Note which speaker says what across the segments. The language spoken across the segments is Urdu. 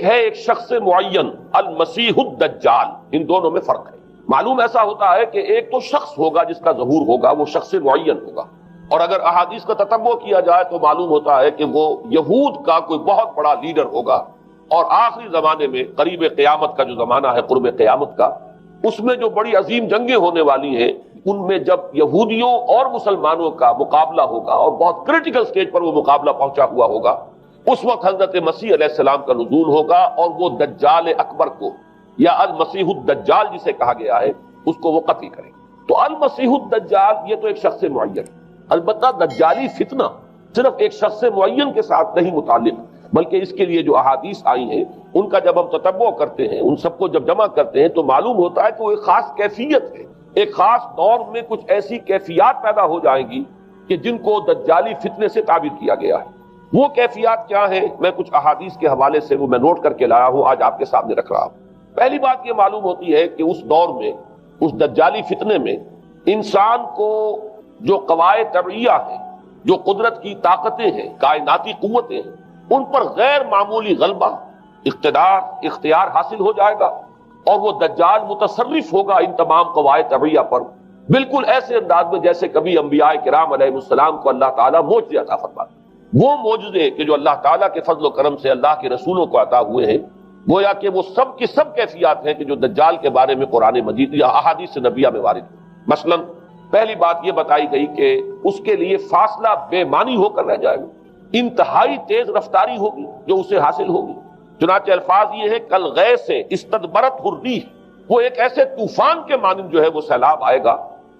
Speaker 1: ہے ایک شخص معین المسیح الدجال، ان دونوں میں فرق ہے۔ معلوم ایسا ہوتا ہے کہ ایک تو شخص ہوگا جس کا ظہور ہوگا، وہ شخص معین ہوگا، اور اگر احادیث کا تتبع کیا جائے تو معلوم ہوتا ہے کہ وہ یہود کا کوئی بہت بڑا لیڈر ہوگا، اور آخری زمانے میں قریب قیامت کا جو زمانہ ہے، قرب قیامت کا، اس میں جو بڑی عظیم جنگیں ہونے والی ہیں، ان میں جب یہودیوں اور مسلمانوں کا مقابلہ ہوگا اور بہت کریٹیکل سٹیج پر وہ مقابلہ پہنچا ہوا ہوگا، اس وقت حضرت مسیح علیہ السلام کا نزول ہوگا، اور وہ دجال اکبر کو یا المسیح الدجال جسے کہا گیا ہے اس کو وہ قتل کرے۔ تو المسیح الدجال یہ تو ایک شخص معین، البتہ دجالی فتنہ صرف ایک شخص معین کے ساتھ نہیں متعلق، بلکہ اس کے لیے جو احادیث آئی ہیں ان کا جب ہم تتبع کرتے ہیں، ان سب کو جب جمع کرتے ہیں تو معلوم ہوتا ہے کہ وہ ایک خاص کیفیت ہے، ایک خاص دور میں کچھ ایسی کیفیات پیدا ہو جائیں گی کہ جن کو دجالی فتنے سے تعبیر کیا گیا ہے۔ وہ کیفیات کیا ہیں، میں کچھ احادیث کے حوالے سے وہ میں نوٹ کر کے لایا ہوں، آج آپ کے سامنے رکھ رہا ہوں۔ پہلی بات یہ معلوم ہوتی ہے کہ اس دور میں، اس دجالی فتنے میں، انسان کو جو قواعد طبعیہ ہیں، جو قدرت کی طاقتیں ہیں، کائناتی قوتیں ہیں، ان پر غیر معمولی غلبہ، اقتدار، اختیار حاصل ہو جائے گا، اور وہ دجال متصرف ہوگا ان تمام قواعد طبعیہ پر، بالکل ایسے انداز میں جیسے کبھی انبیاء کرام علیہ السلام کو اللہ تعالیٰ معجزے عطا فرماتا۔ وہ معجزے کہ جو اللہ تعالیٰ کے فضل و کرم سے اللہ کے رسولوں کو عطا ہوئے ہیں، گویا کہ وہ سب کی سب کیفیات ہیں کہ جو دجال کے بارے میں قرآن مجید یا احادیث نبیہ میں وارد ہیں۔ مثلا پہلی بات یہ بتائی گئی کہ اس کے لیے فاصلہ بے معنی ہو کر رہ جائے گا، انتہائی تیز رفتاری ہوگی جو اسے حاصل ہوگی۔ چنانچہ الفاظ یہ ہے کل غیث سے استدبرت الریح، وہ ایک ایسے طوفان کے مانند جو ہے وہ سیلاب آئے گا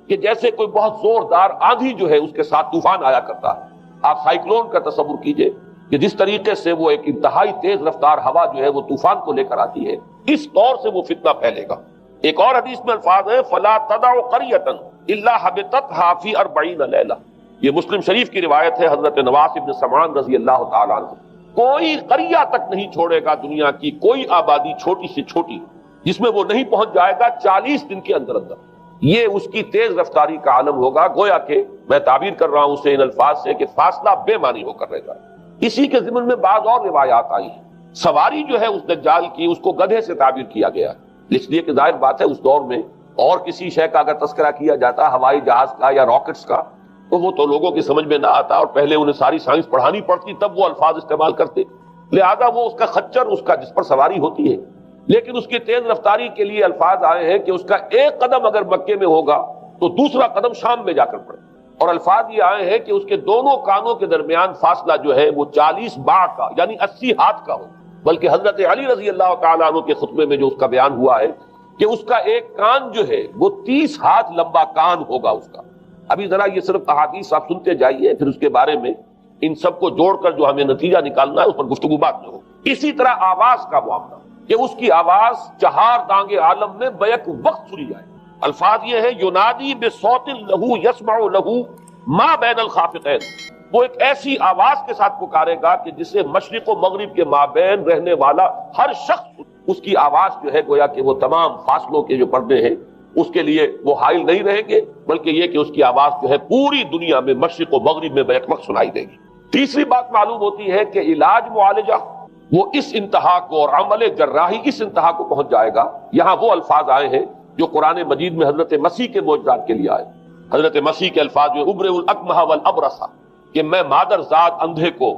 Speaker 1: کہ جیسے کوئی بہت زوردار آندھی جو ہے اس کے ساتھ طوفان آیا کرتا ہے۔ آپ سائیکلون کا تصور کیجئے کہ جس طریقے سے وہ ایک انتہائی تیز رفتار ہوا جو ہے وہ طوفان کو لے کر آتی ہے، اس طور سے وہ فتنہ پھیلے گا۔ ایک اور حدیث میں الفاظ ہے فلا تدع قریۃ الا حبطتها فی 40 لیلہ، یہ مسلم شریف کی روایت ہے حضرت نواس بن سمعان رضی اللہ تعالیٰ عنہ۔ کوئی قریہ تک نہیں چھوڑے گا دنیا کی کوئی آبادی چھوٹی سے چھوٹی جس میں وہ نہیں پہنچ جائے گا 40 دن کے اندر اندر۔ یہ اس کی تیز رفتاری کا عالم ہوگا، گویا کہ میں تعبیر کر رہا ہوں اسے ان الفاظ سے کہ فاصلہ بے معنی ہو کر رہ جائے۔ اسی کے ضمن میں بعض اور روایات آئی ہیں۔ سواری جو ہے اس دجال کی، اس کو گدھے سے تعبیر کیا گیا ہے، اس لیے کہ ظاہر بات ہے اس دور میں اور کسی شے کا اگر تذکرہ کیا جاتا ہوائی جہاز کا یا راکٹس کا تو وہ تو لوگوں کی سمجھ میں نہ آتا، اور پہلے انہیں ساری سائنس پڑھانی پڑتی تب وہ الفاظ استعمال کرتے، لہذا وہ اس کا خچر، اس کا جس پر سواری ہوتی ہے، لیکن اس کی تیز رفتاری کے لیے الفاظ آئے ہیں کہ اس کا ایک قدم اگر مکے میں ہوگا تو دوسرا قدم شام میں جا کر پڑے، اور الفاظ یہ آئے ہیں کہ اس کے دونوں کانوں کے درمیان فاصلہ جو ہے وہ 40 باع کا یعنی 80 ہاتھ کا ہو۔ بلکہ حضرت علی رضی اللہ تعالیٰ عنہ کے خطبے میں جو اس کا بیان ہوا ہے کہ اس کا ایک کان جو ہے وہ 30 ہاتھ لمبا کان ہوگا اس کا۔ ابھی ذرا یہ صرف احادیث آپ سنتے جائیے، پھر اس کے بارے میں ان سب کو جوڑ کر جو ہمیں نتیجہ نکالنا ہے اس پر گفتگو بعد میں ہو۔ اسی طرح آواز کا معاملہ کہ اس کی آواز 4 دانگ عالم میں بیک وقت سنی جائے۔ الفاظ یہ ہے ینادی بصوت لہو یسمع لہو ما بین الخافقین، وہ ایک ایسی آواز کے ساتھ پکارے گا کہ جسے مشرق و مغرب کے مابین رہنے والا ہر شخص، اس کی آواز جو ہے گویا کہ وہ تمام فاصلوں کے جو پردے ہیں اس کے لیے وہ حائل نہیں رہیں گے، بلکہ یہ کہ اس کی آواز جو ہے پوری دنیا میں مشرق و مغرب میں بیک وقت سنائی دے گی۔ تیسری بات معلوم ہوتی ہے کہ علاج معالجہ وہ اس انتہا کو، اور عمل جراحی اس انتہا کو پہنچ جائے گا۔ یہاں وہ الفاظ آئے ہیں جو قرآن مجید میں حضرت مسیح کے معجزات کے لیے آئے۔ حضرت مسیح کے الفاظ جو ابرئ الاکمہ والابرص، کہ میں مادر ذات اندھے کو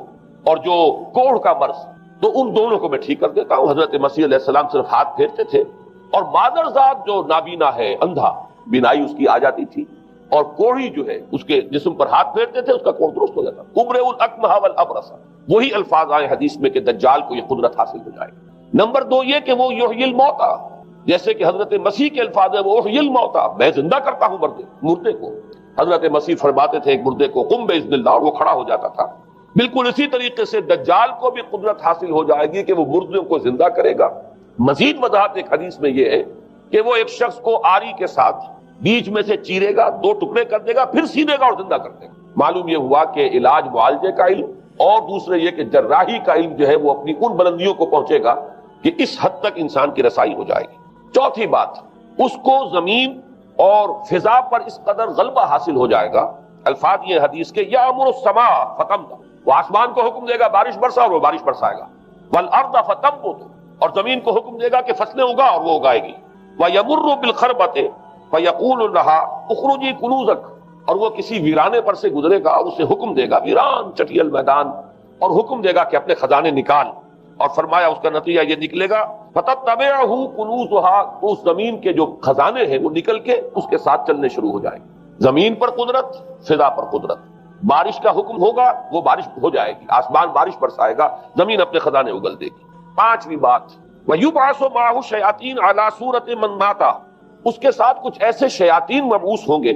Speaker 1: اور جو کوڑھ کا مرض، تو ان دونوں کو میں ٹھیک کر دیتا ہوں۔ حضرت مسیح علیہ السلام صرف ہاتھ پھیرتے تھے، اور مادر ذات جو نابینا ہے، اندھا، بینائی اس کی آ جاتی تھی، اور کوڑھی جو ہے اس کے جسم پر ہاتھ پھیرتے تھے، اس کا کوڑھ درست ہو جاتا۔ ابرئ الاکمہ والابرص، وہی الفاظ آئے حدیث میں کہ دجال کو یہ قدرت حاصل ہو جائے گی۔ نمبر 2 یہ کہ وہ یحیی الموتیٰ، جیسے کہ حضرت مسیح کے الفاظ ہے وہ احیی الموتیٰ، میں زندہ کرتا ہوں مردے کو۔ حضرت مسیح فرماتے تھے ایک مردے کو قم باذن اللہ، اور وہ کھڑا ہو جاتا تھا۔ بالکل اسی طریقے سے دجال کو بھی قدرت حاصل ہو جائے گی کہ وہ مردوں کو زندہ کرے گا۔ مزید وضاحت ایک حدیث میں یہ ہے کہ وہ ایک شخص کو آری کے ساتھ بیچ میں سے چیرے گا، 2 ٹکڑے کر دے گا، پھر سینے گا اور زندہ کر دے گا۔ معلوم یہ ہوا کہ علاج معالجے کا علم، اور دوسرے یہ کہ جراحی کا علم جو ہے وہ اپنی ان بلندیوں کو پہنچے گا کہ اس حد تک انسان کی رسائی ہو جائے گی۔ چوتھی بات، اس کو زمین اور فضا پر اس قدر غلبہ حاصل ہو جائے گا۔ الفاظ یہ حدیث کے یامر السماء فتمطر، وہ آسمان کو حکم دے گا بارش برسا اور وہ بارش برسائے گا۔ والارض فتنبت، اور زمین کو حکم دے گا کہ فصلیں اگا، اور وہ اگائے گی. ویمر بالخربۃ فیقول لها اخرجی کنوزک، اور وہ کسی ویرانے پر سے گزرے گا، اسے حکم دے گا، ویران چٹیل میدان، اور حکم دے گا کہ اپنے خزانے نکال. اور فرمایا اس کا نتیجہ یہ نکلے گا فتتبعہ کنوزها، تو اس زمین کے جو خزانے ہیں وہ نکل کے اس کے ساتھ چلنے شروع ہو جائیں گے. زمین پر قدرت، فضا پر قدرت. بارش کا حکم ہوگا وہ بارش ہو جائے گی، آسمان بارش برسائے گا، زمین اپنے خزانے اگل دے گی. پانچویں بات، وَيُبْعَثُ مَعَهُ الشَّيَاطِينُ عَلَى صُورَةِ مَن مَاتَ، اس کے ساتھ کچھ ایسے شیاطین مبعوث ہوں گے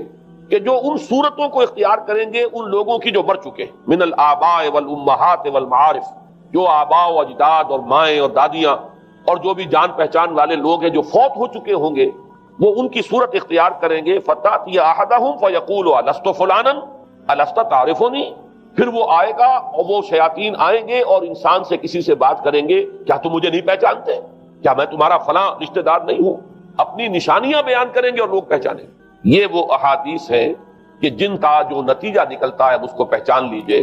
Speaker 1: کہ جو ان صورتوں کو اختیار کریں گے ان لوگوں کی جو مر چکے ہیں، من الآباء والأمہات والمعارف، جو آباء و اجداد اور مائیں اور دادیاں اور جو بھی جان پہچان والے لوگ ہیں جو فوت ہو چکے ہوں گے، وہ ان کی صورت اختیار کریں گے. فَتَأْتِيَ أَحَدَهُمْ فَيَقُولُ أَلَسْتُ فُلَانًا أَلَسْتَ تَعْرِفُنِي، پھر وہ آئے گا اور وہ شیاطین آئیں گے اور انسان سے کسی سے بات کریں گے، کیا تم مجھے نہیں پہچانتے؟ کیا میں تمہارا فلاں رشتہ دار نہیں ہوں؟ اپنی نشانیاں بیان کریں گے اور لوگ پہچانیں گے. یہ وہ احادیث ہیں کہ جن کا جو نتیجہ نکلتا ہے اب اس کو پہچان لیجئے.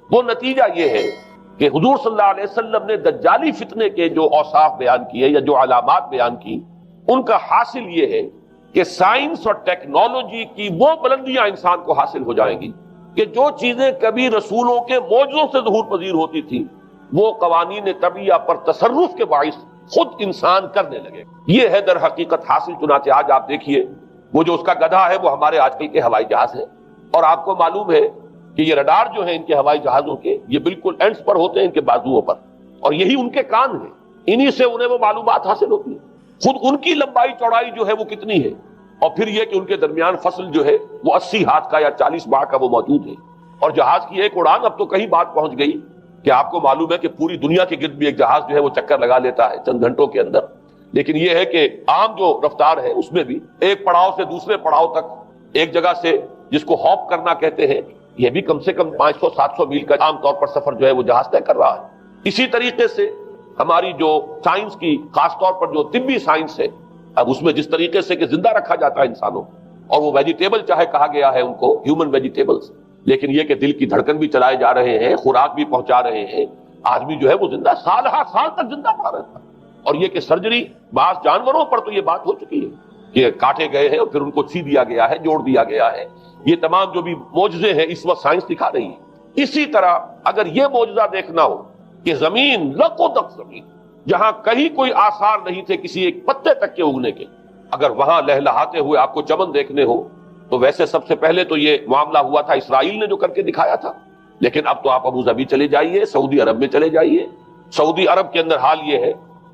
Speaker 1: وہ نتیجہ یہ ہے کہ حضور صلی اللہ علیہ وسلم نے دجالی فتنے کے جو اوصاف بیان کیے یا جو علامات بیان کی، ان کا حاصل یہ ہے کہ سائنس اور ٹیکنالوجی کی وہ بلندیاں انسان کو حاصل ہو جائیں گی کہ جو چیزیں کبھی رسولوں کے معجزوں سے ظہور پذیر ہوتی تھی وہ قوانین طبیعہ پر تصرف کے باعث خود انسان کرنے لگے. یہ ہے در حقیقت حاصل. چنانچہ آج آپ دیکھیے وہ جو اس کا گدھا ہے وہ ہمارے آج کل کے ہوائی جہاز ہے، اور آپ کو معلوم ہے کہ یہ رڈار جو ہیں ان کے ہوائی جہازوں کے، یہ بالکل اینڈز پر ہوتے ہیں ان کے بازوؤں پر، اور یہی ان کے کان ہیں، انہی سے انہیں وہ معلومات حاصل ہوتی ہیں. خود ان کی لمبائی چوڑائی جو ہے وہ کتنی ہے، اور پھر یہ کہ ان کے درمیان فصل جو ہے وہ 80 ہاتھ کا یا 40 باع کا وہ موجود ہے. اور جہاز کی ایک اڑان اب تو کہیں بات پہنچ گئی کہ آپ کو معلوم ہے کہ پوری دنیا کے گرد بھی ایک جہاز جو ہے وہ چکر لگا لیتا ہے چند گھنٹوں کے اندر. لیکن یہ ہے کہ عام جو رفتار ہے اس میں بھی ایک پڑاؤ سے دوسرے پڑاؤ تک، ایک جگہ سے جس کو ہاپ کرنا کہتے ہیں، یہ بھی کم سے کم 500-700 میل کا عام طور پر سفر جو ہے وہ جہاز طے کر رہا ہے. اسی طریقے سے ہماری جو سائنس کی، خاص طور پر جو طبی سائنس ہے، اب اس میں جس طریقے سے کہ زندہ رکھا جاتا ہے انسانوں، اور وہ ویجیٹیبل چاہے کہا گیا ہے ان کو ہیومن ویجیٹیبلز، لیکن یہ کہ دل کی دھڑکن بھی چلائے جا رہے ہیں، خوراک بھی پہنچا رہے ہیں، آدمی جو ہے وہ زندہ سال ہر سال تک زندہ پڑا رہتا ہے. اور یہ کہ سرجری بعض جانوروں پر تو یہ بات ہو چکی ہے کہ کاٹے گئے ہیں اور پھر ان کو سی دیا گیا ہے، جوڑ دیا گیا ہے. یہ تمام جو بھی معجزے ہیں اس وقت سائنس دکھا رہی ہے. اسی طرح اگر یہ معجزہ دیکھنا ہو کہ زمین لقدق زمین جہاں کہیں کوئی آثار نہیں تھے کسی ایک پتے تک کے اگنے کے، اگر وہاں لہلہاتے ہوئے آپ کو چمن دیکھنے ہو تو ویسے سب سے پہلے تو یہ معاملہ ہوا تھا اسرائیل نے جو کر کے دکھایا تھا، لیکن اب تو آپ ابو ظبی چلے جائیے، سعودی عرب میں چلے جائیے. سعودی عرب کے اندر حال یہ ہے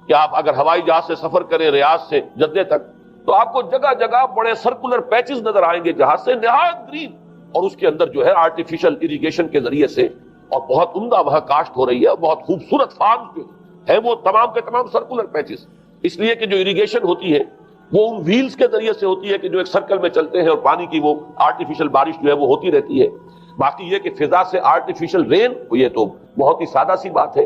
Speaker 1: کہ آپ اگر ہوائی جہاز سے سفر کریں ریاض سے جدہ تک تو آپ کو جگہ جگہ بڑے سرکولر پیچز نظر آئیں گے جہاز سے، نہایت گرین، اور اس کے اندر جو ہے آرٹیفیشل اریگیشن کے ذریعے سے اور بہت عمدہ وہاں کاشت ہو رہی ہے، بہت خوبصورت فارم جو ہے وہ تمام کے تمام سرکولر پیچز، اس لیے کہ جو اریگیشن ہوتی ہے وہ ان ویلز کے ذریعے سے ہوتی ہے کہ جو ایک سرکل میں چلتے ہیں اور پانی کی وہ آرٹیفیشل بارش جو ہے وہ ہوتی رہتی ہے. باقی یہ کہ فضا سے آرٹیفیشل رین، یہ تو بہت ہی سادہ سی بات ہے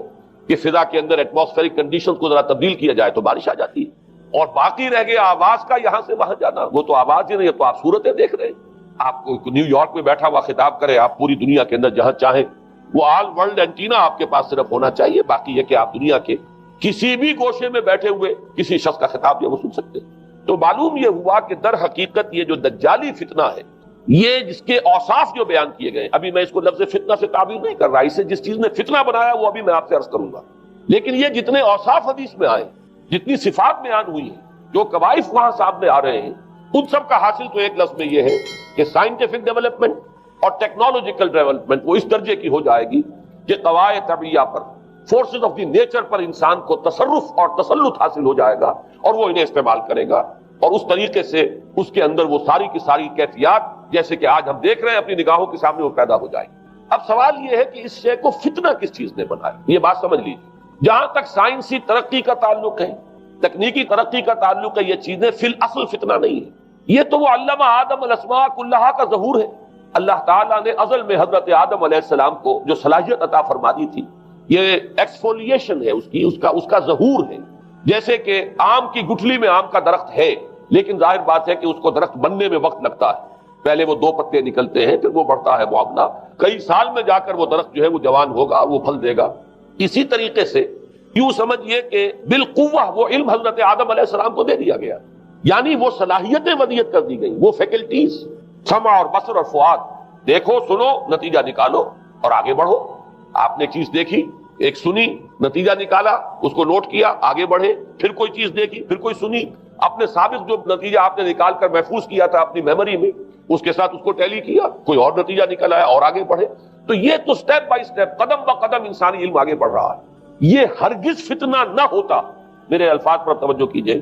Speaker 1: کہ فضا کے اندر ایٹماسفیرک کنڈیشنز کو ذرا تبدیل کیا جائے تو بارش آ جاتی ہے. اور باقی رہ گیا آواز کا یہاں سے وہاں جانا، وہ تو آواز ہی نہیں ہے، تو آپ صورتیں دیکھ رہے ہیں. آپ کو نیو یارک میں بیٹھا ہوا خطاب کرے، آپ پوری دنیا کے اندر جہاں چاہیں وہ آل ورلڈ اینٹینا آپ کے پاس صرف ہونا چاہیے. باقی یہ کہ آپ دنیا کے کسی بھی گوشے میں بیٹھے ہوئے کسی شخص کا خطاب جو وہ سن سکتے ہیں. تو معلوم یہ ہوا کہ در حقیقت یہ جو دجالی فتنہ ہے، یہ جس کے اوصاف جو بیان کیے گئے، ابھی میں اس کو لفظ فتنہ سے تعبیر نہیں کر رہا، اسے جس چیز نے فتنہ بنایا وہ ابھی میں آپ سے عرض کروں گا، لیکن یہ جتنے اوصاف حدیث میں آئے، جتنی صفات بیان ہوئی ہیں، جو قوائف وہاں سامنے آ رہے ہیں، ان سب کا حاصل تو ایک لفظ میں یہ ہے کہ سائنٹیفک ڈیولپمنٹ اور ٹیکنالوجیکل ڈیولپمنٹ وہ اس درجے کی ہو جائے گی کہ قواعد طبیعہ پر، فورسز آف دی نیچر پر انسان کو تصرف اور تسلط حاصل ہو جائے گا اور وہ انہیں استعمال کرے گا، اور اس طریقے سے اس کے اندر وہ ساری کی ساری کیفیات جیسے کہ آج ہم دیکھ رہے ہیں اپنی نگاہوں کے سامنے وہ پیدا ہو جائیں. اب سوال یہ ہے کہ اس شے کو فتنہ کس چیز نے بنایا، یہ بات سمجھ لیجیے. جہاں تک سائنسی ترقی کا تعلق ہے، تکنیکی ترقی کا تعلق ہے، یہ چیزیں فی الاصل فتنہ نہیں ہے. یہ تو وہ علم آدم الاسماء کلھا کا ظہور ہے. اللہ تعالیٰ نے ازل میں حضرت آدم علیہ السلام کو جو صلاحیت عطا فرما دی تھی، یہ ایکسفولیشن ہے اس کا ظہور ہے. جیسے کہ آم کی گٹھلی میں آم کا درخت ہے، لیکن ظاہر بات ہے کہ اس کو درخت بننے میں وقت لگتا ہے. پہلے وہ 2 پتے نکلتے ہیں، پھر وہ بڑھتا ہے معاملہ، کئی سال میں جا کر وہ درخت جو ہے وہ جوان ہوگا، وہ پھل دے گا. اسی طریقے سے یوں سمجھیے کہ بالقوہ وہ علم حضرت آدم علیہ السلام کو دے دیا گیا، یعنی وہ صلاحیتیں ودیت کر دی گئی، وہ فیکلٹیز، سمع اور بصر اور فؤاد، دیکھو سنو نتیجہ نکالو اور آگے بڑھو۔ آپ نے چیز دیکھی، ایک سنی، نتیجہ نکالا، اس کو نوٹ کیا، آگے بڑھے، پھر کوئی چیز دیکھی، پھر کوئی سنی، اپنے سابق جو نتیجہ آپ نے نکال کر محفوظ کیا تھا اپنی میموری میں، اس کے ساتھ اس کو ٹیلی کیا، کوئی اور نتیجہ نکل آیا اور آگے بڑھے۔ تو یہ تو سٹیپ بائی سٹیپ، قدم با قدم انسانی علم آگے بڑھ رہا ہے۔ یہ ہرگز فتنہ نہ ہوتا، میرے الفاظ پر توجہ کیجئے،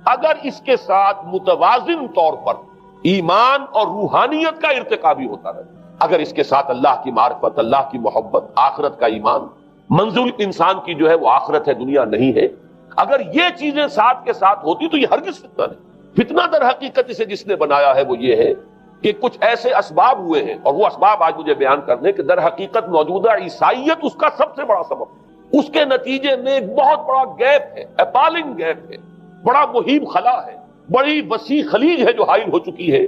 Speaker 1: اگر اس کے ساتھ متوازن طور پر ایمان اور روحانیت کا ارتقا بھی ہوتا رہے، اگر اس کے ساتھ اللہ کی معرفت، اللہ کی محبت، آخرت کا ایمان، منزل انسان کی جو ہے وہ آخرت ہے، دنیا نہیں ہے، اگر یہ چیزیں ساتھ کے ساتھ ہوتی تو یہ ہرگز فتنہ نہیں۔ فتنہ در حقیقت اسے جس نے بنایا ہے وہ یہ ہے کہ کچھ ایسے اسباب ہوئے ہیں، اور وہ اسباب آج مجھے بیان کرنے کہ در حقیقت موجودہ عیسائیت اس کا سب سے بڑا سبب ہے۔ اس کے نتیجے میں ایک بہت بڑا گیپ ہے، اپالنگ گیپ ہے، بڑا مہیب خلا ہے، بڑی وسیع خلیج ہے جو حائل ہو چکی ہے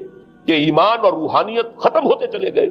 Speaker 1: کہ ایمان اور روحانیت ختم ہوتے چلے گئے،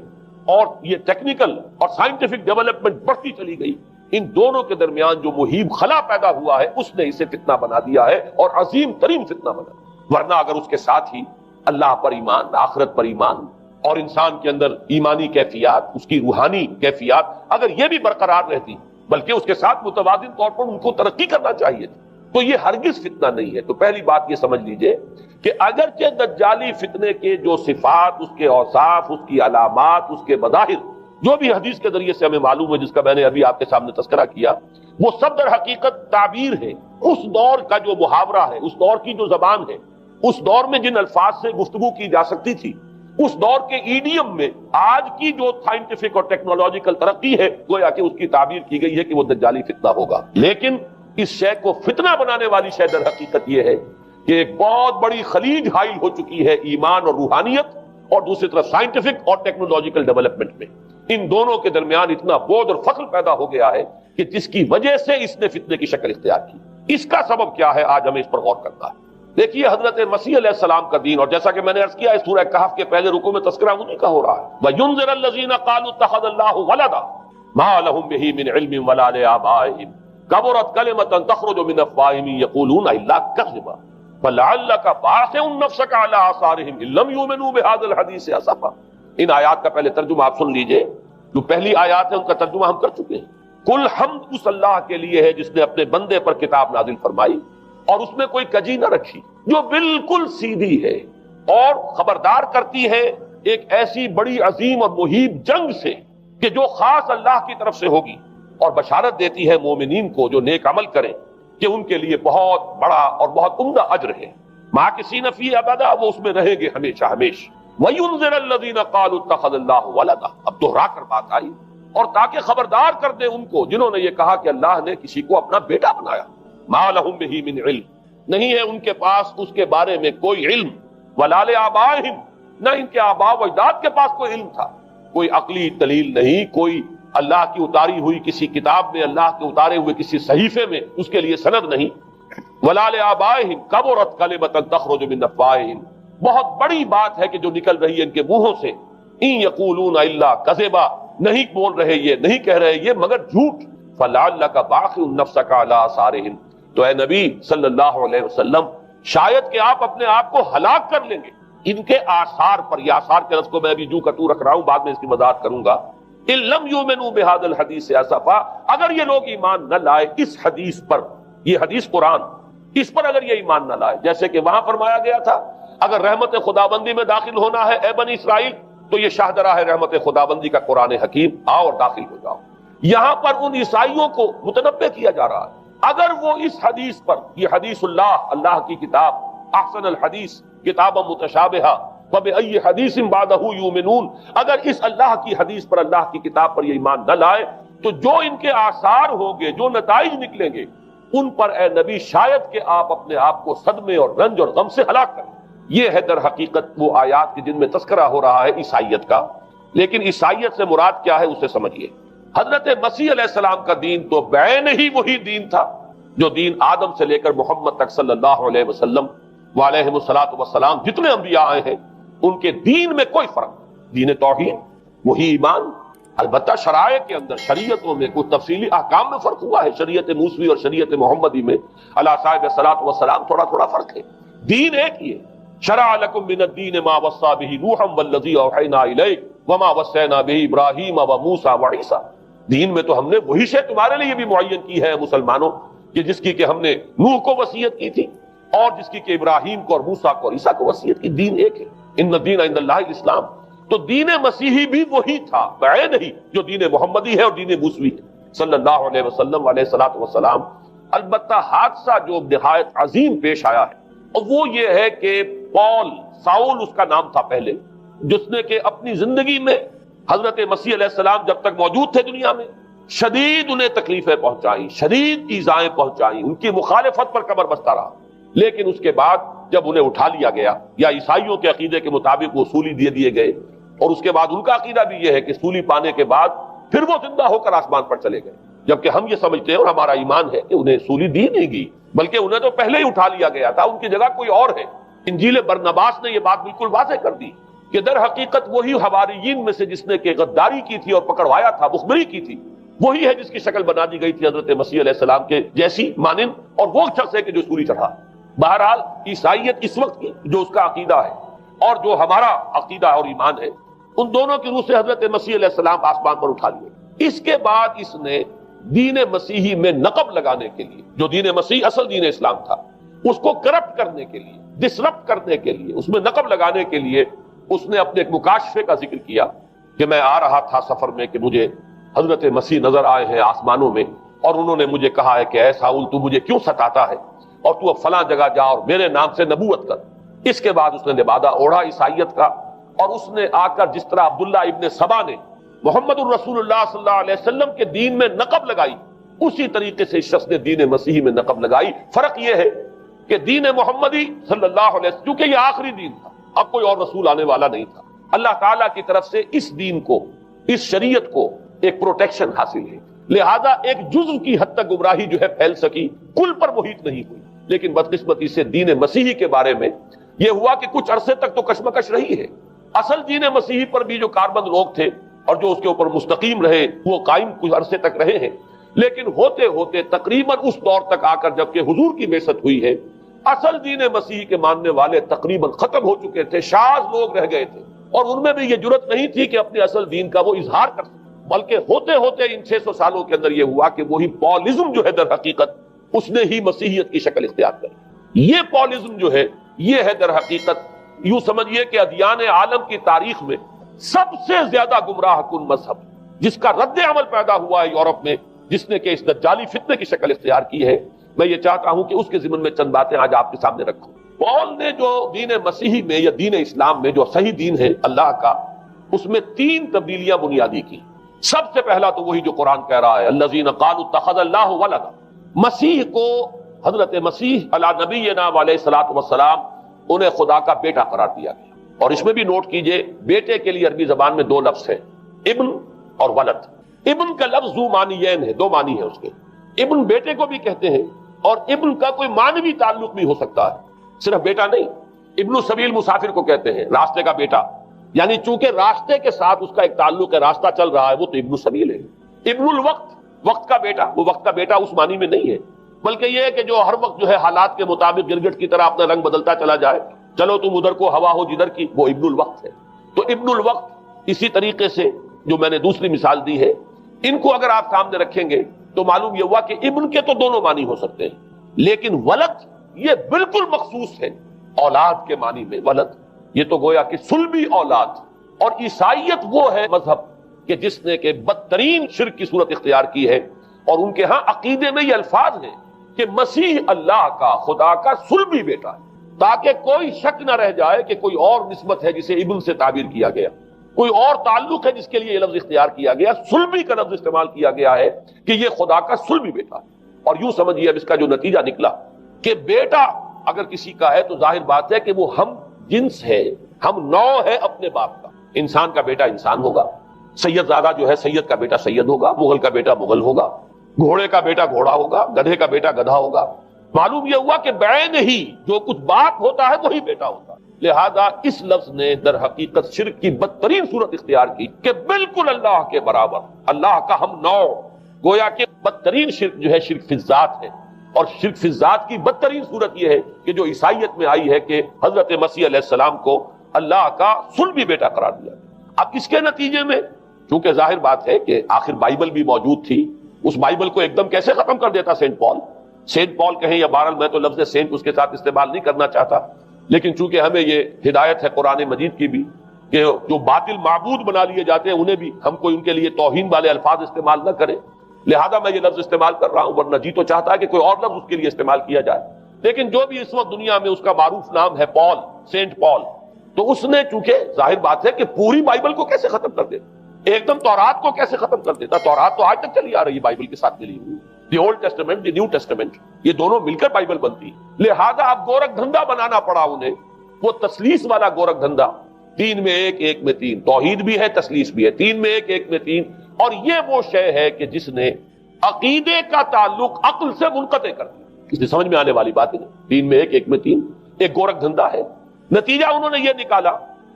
Speaker 1: اور یہ ٹیکنیکل اور سائنٹیفک ڈیولپمنٹ بڑھتی چلی گئی۔ ان دونوں کے درمیان جو مہیب خلا پیدا ہوا ہے اس نے اسے فتنہ بنا دیا ہے، اور عظیم ترین فتنہ بنا۔ ورنہ اگر اس کے ساتھ ہی اللہ پر ایمان، آخرت پر ایمان، اور انسان کے اندر ایمانی کیفیات، اس کی روحانی کیفیات اگر یہ بھی برقرار رہتی، بلکہ اس کے ساتھ متوازن طور پر ان کو ترقی کرنا چاہیے تھی، تو یہ ہرگز فتنہ نہیں ہے۔ تو پہلی بات یہ سمجھ لیجئے کہ اگرچہ دجالی فتنے کے جو صفات، اس کے اوصاف، اس کی علامات، اس کے مظاہر جو بھی حدیث کے ذریعے سے ہمیں معلوم ہے، جس کا میں نے ابھی آپ کے سامنے تذکرہ کیا، وہ سب در حقیقت تعبیر ہے، اس دور کا جو محاورہ ہے، اس دور کی جو زبان ہے، اس دور میں جن الفاظ سے گفتگو کی جا سکتی تھی، اس دور کے ایڈیم میں آج کی جو سائنٹیفک اور ٹیکنالوجیکل ترقی ہے، گویا کہ اس کی تعبیر کی گئی ہے کہ وہ دجالی فتنہ ہوگا۔ لیکن اس شے کو فتنہ بنانے والی شے در حقیقت یہ ہے کہ ایک بہت بڑی خلیج حائل ہو چکی ہے ایمان اور روحانیت، اور دوسری طرف سائنٹیفک اور ٹیکنالوجیکل ڈیولپمنٹ میں ان دونوں کے درمیان اتنا بودھ اور فصل پیدا ہو گیا ہے کہ جس کی وجہ سے اس نے فتنے کی شکل اختیار کی۔ اس کا سبب کیا ہے، آج ہمیں اس پر غور کرنا ہے۔ دیکھیے حضرت مسیح علیہ السلام کا دین، اور جیسا کہ میں نے عرض کیا اس سورہ کہف کے پہلے رکوع میں تذکرہ انہی کا ہو رہا ہے، وَيُنذِرَ الَّذِينَ قَالُوا اتَّخَذَ اللَّهُ وَلَدًا مَا لَهُم بِهِ مِنْ عِلْمٍ وَلَا لِآبَائِهِمْ كَبُرَتْ كَلِمَةً تَخْرُجُ مِنْ أَفْوَاهِهِمْ يَقُولُونَ إِلَّا كَذِبًا فَلَعَلَّكَ بَاخِعٌ نَفْسَكَ عَلَىٰ آثَارِهِمْ إِن لَّمْ يُؤْمِنُوا بِهَٰذَا الْحَدِيثِ أَسَفًا۔ ان آیات کا پہلے ترجمہ آپ سن لیجئے، جو پہلی آیات ہے ان کا ترجمہ ہم کر چکے ہیں۔ کل حمد اس اللہ کے لیے ہے جس نے اپنے بندے پر کتاب نازل فرمائی اور اس میں کوئی کجی نہ رکھی، جو بالکل سیدھی ہے اور خبردار کرتی ہے ایک ایسی بڑی عظیم اور مہیب جنگ سے کہ جو خاص اللہ کی طرف سے ہوگی، اور بشارت دیتی ہے مومنین کو جو نیک عمل کریں کہ ان کے لیے بہت بڑا اور بہت عمدہ اجر ہے، ماکثین فیہ ابدا، وہ اس میں رہیں گے ہمیشہ ہمیشہ۔ وَيُنذِرَ الَّذِينَ قَالُوا اتَّخَذَ اللَّهُ وَلَدًا، اب دوہرا کر بات آئی، اور تاکہ خبردار کر دے ان کو جنہوں نے یہ کہا کہ اللہ نے کسی کو اپنا بیٹا بنایا۔ مَا لَهُم بِهِ مِنْ عِلْمٍ، نہیں ہے ان کے پاس اس کے بارے میں کوئی علم، وَلَا لِآبَائِهِمْ، نہ ان کے آباء و اجداد کے پاس کوئی علم تھا، کوئی عقلی دلیل نہیں، کوئی اللہ کی اتاری ہوئی کسی کتاب میں، اللہ کے اتارے ہوئے کسی صحیفے میں اس کے لیے سند نہیں۔ وَلَا لِآبَائِهِمْ كَبُرَتْ كَلِمَةً تَخْرُجُ مِنْ أَفْوَاهِهِمْ، بہت بڑی بات ہے کہ جو نکل رہی ہے ان کے منہوں سے، إِن يَقُولُونَ إِلَّا كَذِبًا، نہیں بول رہے یہ، نہیں کہہ رہے یہ مگر جھوٹ۔ فَلَعَلَّكَ بَاخِعٌ نَفْسَكَ عَلَىٰ آثَارِهِمْ، تو اے نبی صلی اللہ علیہ وسلم شاید کہ آپ اپنے آپ کو ہلاک کر لیں گے ان کے آثار پر۔ یہ آثار کے لفظ کو میں ابھی جو کا تو رکھ رہا ہوں، بعد میں اس کی وضاحت کروں گا۔ إِن لَّمْ يُؤْمِنُوا بِهَٰذَا الْحَدِيثِ أَسَفًا، اگر یہ لوگ ایمان نہ لائے اس حدیث پر، یہ حدیث قرآن، اس پر اگر یہ ایمان نہ لائے، جیسے کہ وہاں فرمایا گیا تھا اگر رحمت خدابندی میں داخل ہونا ہے اے بنی اسرائیل تو یہ شاہدرہ ہے رحمت خدابندی کا قرآن حکیم، آؤ اور داخل ہو جاؤ۔ یہاں پر ان عیسائیوں کو متنبہ کیا جا رہا ہے اگر وہ اس حدیث پر، یہ حدیث اللہ، اللہ کی کتاب، احسن الحدیث کتاب متشابہہ فبأی حدیث بعدہ یؤمنون، اگر اس اللہ کی حدیث پر، اللہ کی کتاب پر یہ ایمان نہ لائے تو جو ان کے آثار ہوں گے، جو نتائج نکلیں گے، ان پر اے نبی شاید کہ آپ اپنے آپ کو صدمے اور رنج اور غم سے ہلاک کریں۔ یہ ہے در حقیقت وہ آیات کی جن میں تذکرہ ہو رہا ہے عیسائیت کا۔ لیکن عیسائیت سے مراد کیا ہے اسے سمجھیے۔ حضرت مسیح علیہ السلام کا دین تو بعین ہی وہی دین تھا جو دین آدم سے لے کر محمد تک صلی اللہ علیہ وسلم وعلیہ الصلوۃ والسلام جتنے انبیاء آئے ہیں ان کے دین میں کوئی فرق نہیں۔ دین توحید، وہی ایمان، البتہ شرائع کے اندر شریعتوں میں کوئی تفصیلی احکام میں فرق ہوا ہے، شریعت موسوی اور شریعت محمدی میں علی صاحب الصلاۃ والسلام تھوڑا تھوڑا فرق ہے، دین ایک ہی ہے۔ شرع لکم من الدین ما وصى به نوحا والذی اوحینا الیک وما وصینا به ابراہیم وموسیٰ وعیسیٰ، دین میں تو ہم نے وہی شے تمہارے لیے بھی معین کی ہے مسلمانوں کہ جس کی کہ ہم نے نوح کو وصیت کی تھی اور جس کی کہ ابراہیم کو اور موسیٰ کو اور عیسیٰ کو وصیت کی، دین ایک ہے۔ ان الدین عند اللہ الاسلام، تو دین مسیحی بھی وہی تھا بعین ہی جو دین محمدی ہے اور دین موسوی ہے صلی اللہ علیہ وسلم علیہ الصلوۃ والسلام۔ البتہ حادثہ جو نہایت عظیم پیش آیا ہے اور وہ یہ ہے کہ پال، ساؤل اس کا نام تھا پہلے، جس نے کہ اپنی زندگی میں حضرت مسیح علیہ السلام جب تک موجود تھے دنیا میں شدید انہیں تکلیفیں پہنچائیں، شدید ایذائیں پہنچائیں، ان کی مخالفت پر کمر بستہ رہا، لیکن اس کے بعد جب انہیں اٹھا لیا گیا یا عیسائیوں کے عقیدے کے مطابق وہ سولی دیے گئے، اور اس کے بعد ان کا عقیدہ بھی یہ ہے کہ سولی پانے کے بعد پھر وہ زندہ ہو کر آسمان پر چلے گئے، جبکہ ہم یہ سمجھتے ہیں اور ہمارا ایمان ہے کہ انہیں سولی دی نہیں گئی بلکہ انہیں تو پہلے ہی اٹھا لیا گیا تھا، ان کی جگہ کوئی اور ہے۔ انجیل برنباس نے یہ بات بالکل واضح کر دی کہ در حقیقت وہی حواریین میں سے جس نے کہ غداری کی تھی اور پکڑوایا تھا، مخبری کی تھی، وہی ہے جس کی شکل بنا دی گئی تھی حضرت مسیح علیہ السلام کے جیسی مانند، اور وہ شخص ہے کہ جو سولی چڑھا۔ بہرحال عیسائیت اس وقت کی جو اس کا عقیدہ ہے اور جو ہمارا عقیدہ اور ایمان ہے، ان دونوں کی روح سے حضرت مسیح علیہ السلام آسمان پر اٹھا لیے۔ اس کے بعد اس نے دین مسیحی میں نقب لگانے کے لیے، جو دین مسیح اصل دین اسلام تھا، اس کو کرپٹ کرنے کے لیے، ڈسرپٹ کرنے کے لیے، اس میں نقب لگانے کے لیے اس نے اپنے ایک مکاشفے کا ذکر کیا کہ میں آ رہا تھا سفر میں کہ مجھے حضرت مسیح نظر آئے ہیں آسمانوں میں، اور انہوں نے مجھے کہا ہے کہ اے ساؤل تو مجھے کیوں ستاتا ہے، اور تو اب فلاں جگہ جا اور میرے نام سے نبوت کر۔ اس کے بعد اس نے لبادہ اوڑھا عیسائیت کا، اور اس نے آ کر جس طرح عبداللہ ابن سبا نے محمد الرسول اللہ صلی اللہ علیہ وسلم کے دین میں نقب لگائی، اسی طریقے سے اس شخص نے دین مسیحی میں نقب لگائی۔ فرق یہ ہے کہ دین محمدی صلی اللہ علیہ وسلم چونکہ یہ آخری دین تھا، اب کوئی اور رسول آنے والا نہیں تھا، اللہ تعالیٰ کی طرف سے اس دین کو، اس شریعت کو ایک پروٹیکشن حاصل ہے، لہذا ایک جزو کی حد تک گمراہی جو ہے پھیل سکی، کل پر محیط نہیں ہوئی۔ لیکن بدقسمتی سے دین مسیحی کے بارے میں یہ ہوا کہ کچھ عرصے تک تو کشمکش رہی ہے، اصل دین مسیحی پر بھی جو کاربند لوگ تھے اور جو اس کے اوپر مستقیم رہے وہ قائم کچھ عرصے تک رہے ہیں، لیکن ہوتے ہوتے تقریباً اس دور تک آ کر جب کہ حضور کی بعثت ہوئی ہے، اصل دین مسیحی کے ماننے والے تقریباً ختم ہو چکے تھے، شاذ لوگ رہ گئے تھے، اور ان میں بھی یہ جرت نہیں تھی کہ اپنے اصل دین کا وہ اظہار کر سکے، بلکہ ہوتے ہوتے ان 600 سالوں کے اندر یہ ہوا کہ وہی پالزم جو ہے در حقیقت اس نے ہی مسیحیت کی شکل اختیار کری۔ یہ پالزم جو ہے یہ ہے در حقیقت، یوں سمجھیے کہ ادیان عالم کی تاریخ میں سب سے زیادہ گمراہ کن مذہب، جس کا رد عمل پیدا ہوا ہے یورپ میں، جس نے کہ اس دجالی فتنے کی شکل اختیار کی ہے۔ میں یہ چاہتا ہوں کہ اس کے ضمن میں چند باتیں آج آپ کے سامنے رکھوں۔ پال نے جو دین مسیحی میں یا دین اسلام میں جو صحیح دین ہے اللہ کا، اس میں 3 تبدیلیاں بنیادی کی۔ سب سے پہلا تو وہی جو قرآن کہہ رہا ہے الذین قالوا اتخذ اللہ ولدا، مسیح کو، حضرت مسیح علی نبینا علیہ الصلوۃ والسلام، انہیں خدا کا بیٹا قرار دیا گیا۔ اور اس میں بھی نوٹ کیجئے بیٹے کے لیے عربی زبان میں 2 لفظ ہیں، ابن اور ولد۔ ابن کا لفظ ذو معنیین ہے، 2 معنی ہیں اس کے، ابن بیٹے کو بھی کہتے ہیں، اور ابن کا کوئی معنوی تعلق بھی ہو سکتا ہے، صرف بیٹا نہیں۔ ابن السبیل مسافر کو کہتے ہیں، راستے کا بیٹا، یعنی چونکہ راستے کے ساتھ اس کا ایک تعلق ہے، راستہ چل رہا ہے، وہ تو ابن السبیل ہے۔ ابن الوقت، وقت کا بیٹا، وہ وقت کا بیٹا اس معنی میں نہیں ہے، بلکہ یہ ہے کہ جو ہر وقت جو ہے حالات کے مطابق گرگٹ کی طرح اپنا رنگ بدلتا چلا جائے، چلو تم ادھر کو ہوا ہو جدھر کی، وہ ابن الوقت ہے۔ تو ابن الوقت اسی طریقے سے جو میں نے دوسری مثال دی ہے، ان کو اگر آپ سامنے رکھیں گے تو معلوم یہ ہوا کہ ابن کے تو دونوں معنی ہو سکتے ہیں، لیکن ولد یہ بالکل مخصوص ہے، اولاد کے معنی میں ولد، یہ تو گویا کہ صلبی اولاد۔ اور عیسائیت وہ ہے مذہب کہ جس نے کہ بدترین شرک کی صورت اختیار کی ہے، اور ان کے ہاں عقیدے میں یہ الفاظ ہیں کہ مسیح اللہ کا، خدا کا صلبی بیٹا ہے، تاکہ کوئی شک نہ رہ جائے کہ کوئی اور نسبت ہے جسے ابن سے تعبیر کیا گیا، کوئی اور تعلق ہے جس کے لیے یہ لفظ اختیار کیا گیا، صلبی کا لفظ استعمال کیا گیا ہے کہ یہ خدا کا صلبی بیٹا ہے۔ اور یوں سمجھیے اب اس کا جو نتیجہ نکلا کہ بیٹا اگر کسی کا ہے تو ظاہر بات ہے کہ وہ ہم جنس ہے، ہم نوع ہے اپنے باپ کا۔ انسان کا بیٹا انسان ہوگا، سید زادہ جو ہے سید کا بیٹا سید ہوگا، مغل کا بیٹا مغل ہوگا، گھوڑے کا بیٹا گھوڑا ہوگا، گدھے کا بیٹا گدھا ہوگا۔ معلوم یہ ہوا کہ بعین ہی جو کچھ باپ ہوتا ہے وہی بیٹا ہوتا ہے، لہذا اس لفظ نے در حقیقت شرک کی بدترین صورت اختیار کی کہ بالکل اللہ کے برابر، اللہ کا ہم نوع، گویا کہ بدترین شرک جو ہے شرک فی الذات ہے، اور شرک فی الذات کی بدترین صورت یہ ہے کہ جو عیسائیت میں آئی ہے کہ حضرت مسیح علیہ السلام کو اللہ کا صلبی بیٹا قرار دیا۔ اب اس کے نتیجے میں چونکہ ظاہر بات ہے کہ آخر بائبل بھی موجود تھی، اس بائبل کو ایک دم کیسے ختم کر دیتا سینٹ پال کہیں یا بہرحال میں تو لفظ سینٹ اس کے ساتھ استعمال نہیں کرنا چاہتا، لیکن چونکہ ہمیں یہ ہدایت ہے قرآن مجید کی بھی کہ جو باطل معبود بنا لیے جاتے ہیں انہیں بھی ہم کوئی ان کے لیے توہین والے الفاظ استعمال نہ کریں، لہذا میں یہ لفظ استعمال کر رہا ہوں، ورنہ جی تو چاہتا ہے کہ کوئی اور لفظ اس کے لیے استعمال کیا جائے، لیکن جو بھی اس وقت دنیا میں اس کا معروف نام ہے پال، سینٹ پال، تو اس نے چونکہ ظاہر بات ہے کہ پوری بائبل کو کیسے ختم کر دیتا، ایک دم تورات کو کیسے ختم کر دیتا، تورات تو آج تک چلی آ رہی ہے بائبل کے ساتھ ملی ہوئی، the old testament the new testament, یہ دونوں مل کر بائبل بنتی ہے، لہذا اب گورکھ دھندا بنانا پڑا انہیں، وہ تسلیس والا گورکھ دھندا، تین میں ایک، ایک میں تین، توحید بھی ہے تسلیس بھی ہے، تین میں ایک، ایک میں تین، اور یہ وہ شے ہے کہ جس نے عقیدے کا تعلق عقل سے منقطع کر دیا، اس لیے سمجھ میں آنے والی بات ہے، تین میں ایک، ایک میں تین، ایک گورکھ دھندا ہے۔ نتیجہ انہوں نے یہ نکالا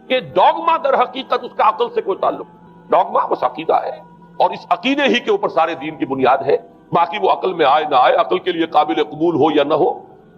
Speaker 1: کہ ڈوگما در حقیقت اس کا عقل سے کوئی تعلق، ڈوگما بس عقیدہ ہے، اور اس عقیدے ہی کے اوپر سارے دین کی بنیاد ہے، باقی وہ عقل میں آئے نہ آئے، عقل کے لیے قابل قبول ہو یا نہ ہو،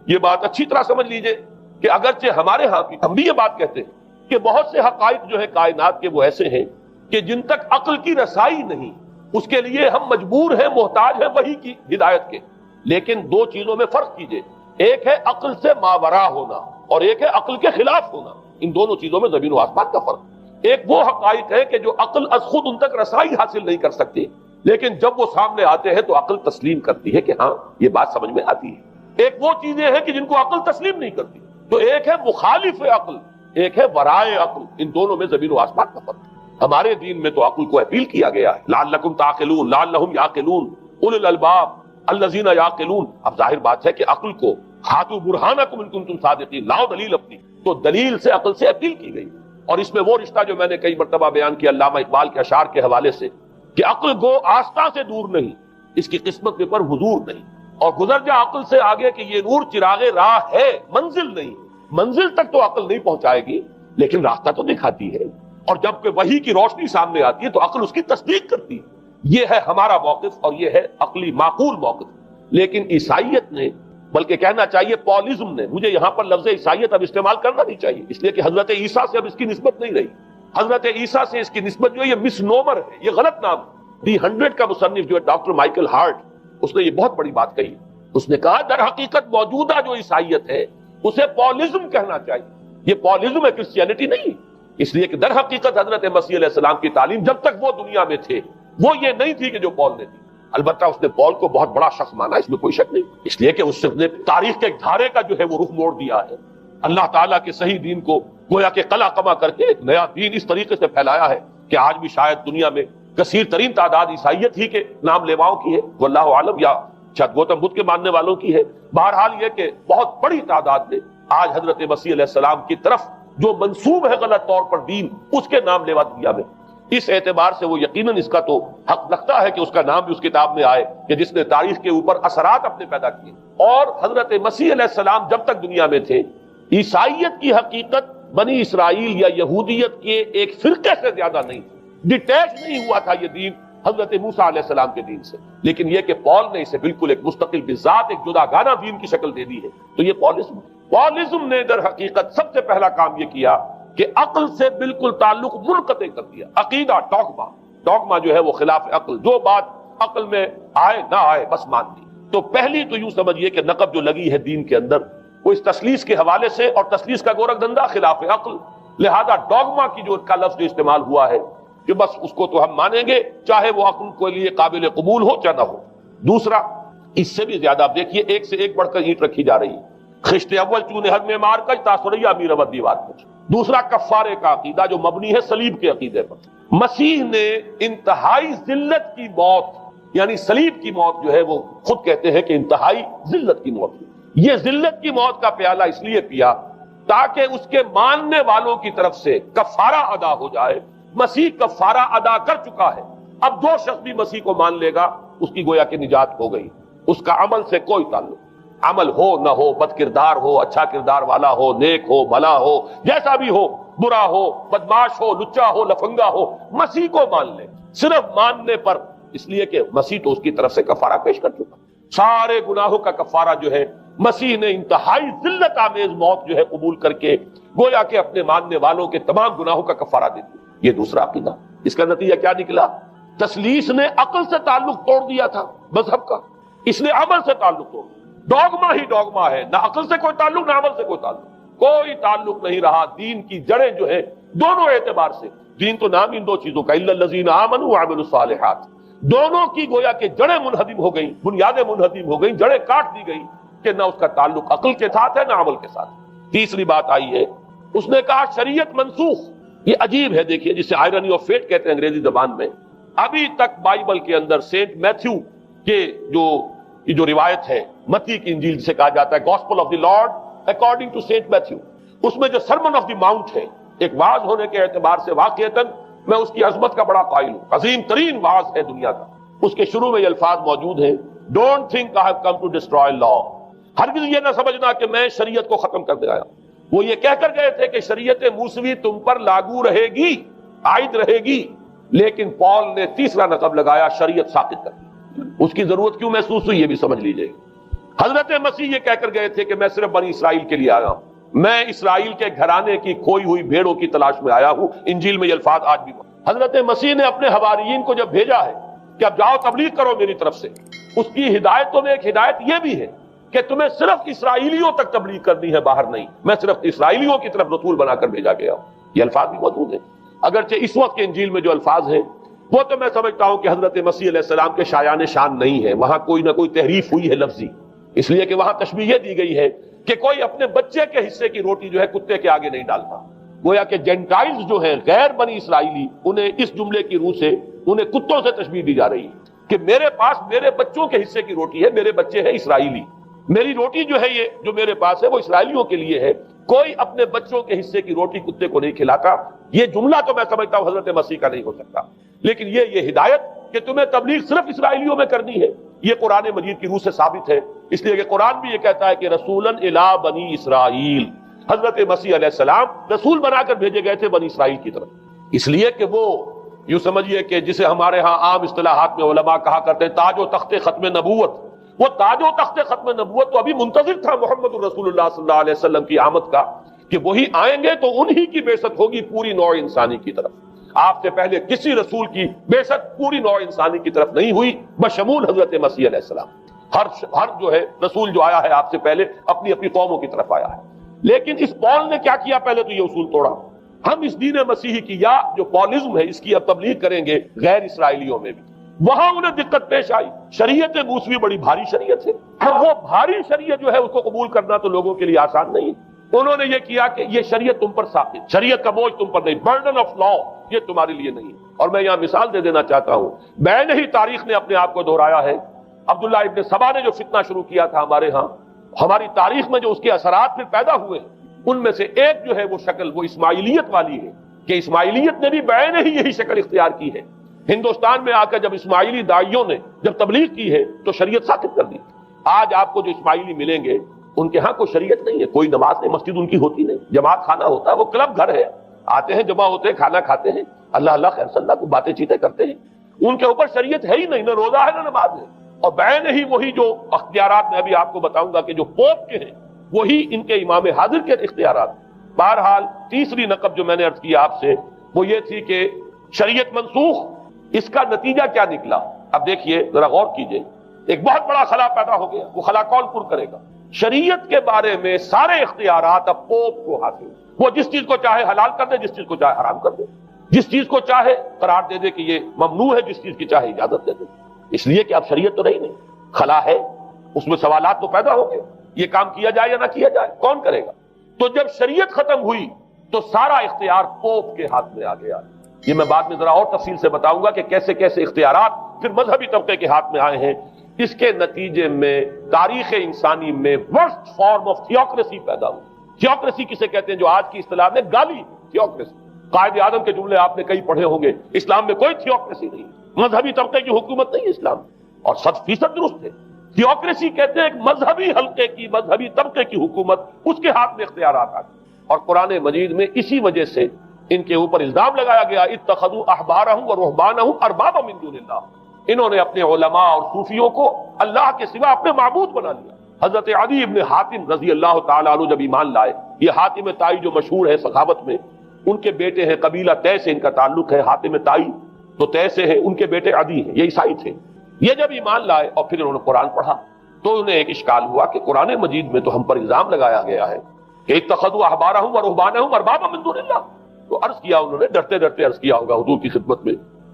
Speaker 1: یہ بات اچھی طرح سمجھ لیجئے کہ اگرچہ ہمارے ہاں بھی ہم بھی یہ بات کہتے ہیں کہ بہت سے حقائق جو ہے کائنات کے وہ ایسے ہیں کہ جن تک عقل کی رسائی نہیں، اس کے لیے ہم مجبور ہیں، محتاج ہیں وحی کی ہدایت کے، لیکن دو چیزوں میں فرق کیجئے، ایک ہے عقل سے ماورا ہونا اور ایک ہے عقل کے خلاف ہونا، ان دونوں چیزوں میں زمین و آسمان کا فرق۔ ایک وہ حقائق ہے کہ جو عقل از خود ان تک رسائی حاصل نہیں کر سکتی، لیکن جب وہ سامنے آتے ہیں تو عقل تسلیم کرتی ہے کہ ہاں یہ بات سمجھ میں آتی ہے۔ ایک وہ چیزیں ہیں کہ جن کو عقل تسلیم نہیں کرتی، تو ایک ہے مخالف عقل، ایک ہے ورائے عقل، ان دونوں میں زمین و آسمان کا فرق ہے۔ ہمارے دین میں تو عقل کو اپیل کیا گیا ہے، لعلکم تعقلون، لعلہم یعقلون، اولو الالباب الذین یعقلون۔ اب ظاہر بات ہے کہ عقل کو ہاتھو برہانکم ان کنتم صادقین، لاؤ دلیل اپنی، تو دلیل سے عقل سے اپیل کی گئی، اور اس میں وہ رشتہ جو میں نے کئی مرتبہ بیان کیا علامہ اقبال کے اشعار کے حوالے سے کہ عقل گو آستہ سے دور نہیں، اس کی قسمت کے پر حضور نہیں، اور گزر جا عقل سے آگے کہ یہ نور چراغ راہ ہے، منزل نہیں، منزل تک تو عقل نہیں پہنچائے گی لیکن راستہ تو دکھاتی ہے، اور جب کہ وحی کی روشنی سامنے آتی ہے تو عقل اس کی تصدیق کرتی ہے۔ یہ ہے ہمارا موقف اور یہ ہے عقلی معقول موقف۔ لیکن عیسائیت نے، بلکہ کہنا چاہیے پالزم نے، مجھے یہاں پر لفظ عیسائیت اب استعمال کرنا نہیں چاہیے اس لیے کہ حضرت عیسیٰ سے اب اس کی نسبت نہیں رہی، حضرت عیسیٰ سے اس کی نسبت جو ہے یہ مس نومر ہے، یہ غلط نام ہے۔ دی 100 کا مصنف جو ہے ڈاکٹر مائیکل ہارٹ، اس نے یہ بہت بڑی بات کہی، اس نے کہا در حقیقت موجودہ جو عیسائیت ہے اسے پالزم کہنا چاہیے، یہ پالزم ہے، کرسچینٹی نہیں، اس لیے کہ در حقیقت حضرت مسیح علیہ السلام کی تعلیم جب تک وہ دنیا میں تھے وہ یہ نہیں تھی کہ جو پال نے دی، البتہ اس نے پال کو بہت بڑا شخص مانا، اس میں کوئی شک نہیں، اس لیے کہ اس نے تاریخ کے ایک دھارے کا جو ہے وہ رخ موڑ دیا ہے، اللہ تعالیٰ کے صحیح دین کو گویا کہ قلع قمع کر کے ایک نیا دین اس طریقے سے پھیلایا ہے کہ آج بھی شاید دنیا میں کثیر ترین تعداد عیسائیت ہی کے نام لیواؤں کی ہے، واللہ عالم، یا شاید گوتم بدھ کے ماننے والوں کی ہے، بہرحال یہ کہ بہت بڑی تعداد نے آج حضرت مسیح علیہ السلام کی طرف جو منسوب ہے غلط طور پر دین، اس کے نام لیوا دنیا میں، اس اعتبار سے وہ یقیناً اس کا تو حق لگتا ہے کہ اس کا نام بھی اس کتاب میں آئے کہ جس نے تاریخ کے اوپر اثرات اپنے پیدا کیے۔ اور حضرت مسیح علیہ السلام جب تک دنیا میں تھے، عیسائیت کی حقیقت بنی اسرائیل یا یہودیت کے ایک فرقے سے زیادہ نہیں، ڈیٹیچ نہیں ہوا تھا یہ دین حضرت موسیٰ علیہ السلام کے دین سے، لیکن یہ کہ پال نے اسے بالکل ایک مستقل بذات ایک جدا گانا دین کی شکل دے دی ہے، تو یہ پالزم نے در حقیقت سب سے پہلا کام یہ کیا کہ عقل سے بالکل تعلق منقطع کر دیا۔ عقیدہ ڈوگما جو ہے وہ خلاف عقل، جو بات عقل میں آئے نہ آئے بس مان دی۔ تو پہلی تو یوں سمجھیے کہ نقب جو لگی ہے دین کے اندر وہ اس تسلیس کے حوالے سے، اور تسلیس کا گورکھ دھندا خلاف عقل، لہذا ڈوگما کی جو کا لفظ جو استعمال ہوا ہے کہ بس اس کو تو ہم مانیں گے چاہے وہ عقل کے لیے قابل قبول ہو چاہے نہ ہو۔ دوسرا، اس سے بھی زیادہ آپ دیکھیے ایک سے ایک بڑھ کر اینٹ رکھی جا رہی ہے، خشت اول چونے حد میں مار کر تاثریہ امیر ود دیوار پر۔ دوسرا کفارے کا عقیدہ جو مبنی ہے صلیب کے عقیدے پر۔ مسیح نے انتہائی ذلت کی موت، یعنی صلیب کی موت جو ہے وہ خود کہتے ہیں کہ انتہائی ذلت کی موت، یہ ذلت کی موت کا پیالہ اس لیے پیا تاکہ اس کے ماننے والوں کی طرف سے کفارہ ادا ہو جائے۔ مسیح کفارہ ادا کر چکا ہے، اب جو شخص بھی مسیح کو مان لے گا اس کی گویا کہ نجات ہو گئی، اس کا عمل سے کوئی تعلق۔ عمل ہو نہ ہو، بد کردار ہو، اچھا کردار والا ہو، نیک ہو، بھلا ہو، جیسا بھی ہو، برا ہو، بدماش ہو، لچا ہو، لفنگا ہو، مسیح کو مان لے، صرف ماننے پر، اس لیے کہ مسیح تو اس کی طرف سے کفارہ پیش کر چکا، سارے گناہوں کا کفارہ جو ہے مسیح نے انتہائی ذلت آمیز موت جو ہے قبول کر کے گویا کہ اپنے ماننے والوں کے تمام گناہوں کا کفارہ دے دیا۔ یہ دوسرا عقیدہ، اس کا نتیجہ کیا نکلا؟ تثلیث نے عقل سے تعلق توڑ دیا تھا مذہب کا، اس نے عمل سے تعلق توڑ دیا۔ ڈوگما ہی ڈوگما ہے، نہ عقل سے کوئی تعلق نہ عمل سے کوئی تعلق، کوئی تعلق نہیں رہا۔ دین کی جڑیں جو ہے دونوں اعتبار سے، دین تو نام ان دو چیزوں کا، الا الذین آمنوا وعملوا الصالحات، دونوں کی گویا کہ جڑیں منہدم ہو گئیں، بنیادیں منہدم ہو گئیں، جڑیں کاٹ دی گئیں کہ نہ اس کا تعلق عقل کے ساتھ ہے نہ عمل کے ساتھ۔ تیسری بات آئی ہے، اس نے کہا شریعت منسوخ۔ یہ عجیب ہے، دیکھیے جسے آئرنی آف فیٹ کہتے ہیں انگریزی زبان میں، ابھی تک بائبل کے اندر سینٹ میتھیو کے جو روایت ہے، متی کی انجیل جسے کہا جاتا ہے، gospel of the Lord according to saint Matthew, اس میں جو سرمن آف دی ماؤنٹ ہے، ایک واعظ ہونے کے اعتبار سے واقعتاً میں اس کی عظمت کا بڑا قائل ہوں، عظیم ترین واعظ ہے دنیا کا۔ اس کے شروع میں یہ الفاظ موجود ہیں، don't think I have come to destroy law, ہرگز یہ نہ سمجھنا کہ میں شریعت کو ختم کر دے آیا۔ وہ یہ کہہ کر گئے تھے کہ شریعت موسوی تم پر لاگو رہے گی، عائد رہے گی، لیکن پال نے تیسرا نقب لگایا، شریعت ساقط کر دی۔ اس کی ضرورت کیوں محسوس ہوئی یہ بھی سمجھ لیجئے۔ حضرت مسیح یہ کہہ کر گئے تھے کہ میں صرف بنی اسرائیل کے لیے آیا ہوں، میں اسرائیل کے گھرانے کی کھوئی ہوئی بھیڑوں کی تلاش میں آیا ہوں۔ انجیل میں یہ الفاظ آج بھی حضرت مسیح نے اپنے حواریین کو جب بھیجا ہے کہ اب جاؤ تبلیغ کرو میری طرف سے، اس کی ہدایتوں میں ایک ہدایت یہ بھی ہے کہ تمہیں صرف اسرائیلیوں تک تبلیغ کرنی ہے، باہر نہیں، میں صرف اسرائیلیوں کی طرف رسول بنا کر بھیجا گیا ہوں۔ یہ الفاظ بھی موجود ہیں، اگرچہ اس وقت کے انجیل میں جو الفاظ ہیں وہ تو میں سمجھتا ہوں کہ حضرت مسیح علیہ السلام کے شایان شان نہیں ہے، وہاں کوئی نہ کوئی تحریف ہوئی ہے لفظی، اس لیے کہ وہاں تشبیہ یہ دی گئی ہے کہ کوئی اپنے بچے کے حصے کی روٹی جو ہے کتے کے آگے نہیں ڈالتا۔ گویا کہ جینٹائلز جو ہیں، غیر بنی اسرائیلی، انہیں اس جملے کی روح سے انہیں کتوں سے تشبیہ دی جا رہی ہے کہ میرے پاس میرے بچوں کے حصے کی روٹی ہے، میرے بچے ہیں اسرائیلی، میری روٹی جو ہے یہ جو میرے پاس ہے وہ اسرائیلیوں کے لیے ہے، کوئی اپنے بچوں کے حصے کی روٹی کتے کو نہیں کھلاتا۔ یہ جملہ تو میں سمجھتا ہوں حضرت مسیح کا نہیں ہو سکتا، لیکن یہ ہدایت کہ تمہیں تبلیغ صرف اسرائیلیوں میں کرنی ہے، یہ قرآن مجید کی روح سے ثابت ہے، اس لیے کہ قرآن بھی یہ کہتا ہے کہ رسولاً الی بنی اسرائیل، حضرت مسیح علیہ السلام رسول بنا کر بھیجے گئے تھے بنی اسرائیل کی طرف، اس لیے کہ وہ یوں سمجھیے کہ جسے ہمارے ہاں عام اصطلاحات میں علماء کہا کرتے ہیں تاج و تخت ختم نبوت، وہ تاج و تخت ختم نبوت تو ابھی منتظر تھا محمد الرسول اللہ صلی اللہ علیہ وسلم کی آمد کا، کہ وہی آئیں گے تو انہی کی بعثت ہوگی پوری نوع انسانی کی طرف۔ آپ سے پہلے کسی رسول کی بعثت پوری نوع انسانی کی طرف نہیں ہوئی بشمول حضرت مسیح علیہ السلام۔ ہر جو ہے رسول جو آیا ہے آپ سے پہلے اپنی اپنی قوموں کی طرف آیا ہے، لیکن اس پال نے کیا کیا؟ پہلے تو یہ اصول توڑا، ہم اس دین مسیحی کی یا جو پالزم ہے اس کی اب تبلیغ کریں گے غیر اسرائیلیوں میں بھی۔ وہاں انہیں دقت پیش آئی، شریعت موسوی بڑی بھاری شریعت ہے، اب وہ بھاری شریعت جو ہے اس کو قبول کرنا تو لوگوں کے لیے آسان نہیں ہے۔ انہوں نے یہ کیا کہ یہ شریعت تم پر ثابت، شریعت کا بوجھ تم پر نہیں، برڈن آف لا یہ تمہارے لیے نہیں۔ اور میں یہاں مثال دے دینا چاہتا ہوں، میں نے ہی تاریخ نے اپنے آپ کو دہرایا ہے، عبداللہ ابن سبا نے جو فتنہ شروع کیا تھا ہمارے ہاں، ہماری تاریخ میں جو اس کے اثرات پھر پیدا ہوئے ان میں سے ایک جو ہے وہ شکل وہ اسماعیلیت والی ہے، کہ اسماعیلیت نے بھی بعین ہی یہی شکل اختیار کی ہے۔ ہندوستان میں آ کر جب اسماعیلی داعیوں نے جب تبلیغ کی ہے تو شریعت ساقط کر دی۔ آج آپ کو جو اسماعیلی ملیں گے ان کے ہاں کوئی شریعت نہیں ہے، کوئی نماز نہیں، مسجد ان کی ہوتی نہیں، جماعت خانہ ہوتا ہے، وہ کلب گھر ہے، آتے ہیں جمع ہوتے ہیں کھانا کھاتے ہیں، اللہ اللہ خیر صلی اللہ کو باتیں چیتیں کرتے ہیں، ان کے اوپر شریعت ہے ہی نہیں، نہ روزہ ہے نہ نماز ہے۔ اور بعین ہی وہی جو اختیارات میں ابھی آپ کو بتاؤں گا کہ جو پوپ کے ہیں وہی ان کے امام حاضر کے اختیارات۔ بہرحال تیسری نقب جو میں نے عرض کیا آپ سے وہ یہ تھی کہ شریعت منسوخ، اس کا نتیجہ کیا نکلا؟ اب دیکھیے ذرا غور کیجئے، ایک بہت بڑا خلا پیدا ہو گیا، وہ خلا کون پر کرے گا؟ شریعت کے بارے میں سارے اختیارات اب پوپ کو حاصل، وہ جس چیز کو چاہے حلال کر دے، جس چیز کو چاہے حرام کر دے، جس چیز کو چاہے قرار دے دے کہ یہ ممنوع ہے، جس چیز کی چاہے اجازت دے دے، اس لیے کہ اب شریعت تو رہی نہیں، خلا ہے، اس میں سوالات تو پیدا ہو گئے، یہ کام کیا جائے یا نہ کیا جائے، کون کرے گا؟ تو جب شریعت ختم ہوئی تو سارا اختیار پوپ کے ہاتھ میں آ گیا۔ یہ میں بعد میں ذرا اور تفصیل سے بتاؤں گا کہ کیسے کیسے اختیارات پھر مذہبی طبقے کے ہاتھ میں آئے ہیں۔ اس کے نتیجے میں تاریخ انسانی میں ورسٹ فارم آف تھیوکریسی پیدا ہوئی۔ تھیوکریسی کسے کہتے ہیں؟ جو آج کی اصطلاح میں گالی تھیوکریسی، قائد اعظم کے جملے آپ نے کئی پڑھے ہوں گے، اسلام میں کوئی تھیوکریسی نہیں، مذہبی طبقے کی حکومت نہیں اسلام، اور 100% درست ہے۔ تھیوکریسی کہتے ہیں ایک مذہبی حلقے کی، مذہبی طبقے کی حکومت، اس کے ہاتھ میں اختیارات آتے ہیں۔ اور قرآن مجید میں اسی وجہ سے ان کے اوپر الزام لگایا گیا اتخذوا احبارهم ورهبانهم اربابا من دون اللہ، انہوں نے اپنے علماء اور صوفیوں کو اللہ کے سوا اپنے معبود بنا لیا۔ حضرت عدی ابن حاتم رضی اللہ تعالیٰ عنہ جب ایمان لائے، یہ حاتم طائی جو مشہور ہے سخاوت میں، ان کے بیٹے ہیں، قبیلہ طے سے ان کا تعلق ہے، حاتم طائی تو طے سے ہے، ان کے بیٹے عدی ہیں، یہ عیسائی تھے۔ یہ جب ایمان لائے اور پھر انہوں نے قرآن پڑھا تو انہیں ایک اشکال ہوا کہ قرآن مجید میں تو ہم پر الزام لگایا گیا ہے کہ اتخذوا احبارهم ورهبانهم اربابا من دون اللہ، تو عرض کیا انہوں نے، ڈرتے ڈرتے عرض کیا ہوگا حضور کی خدمت میں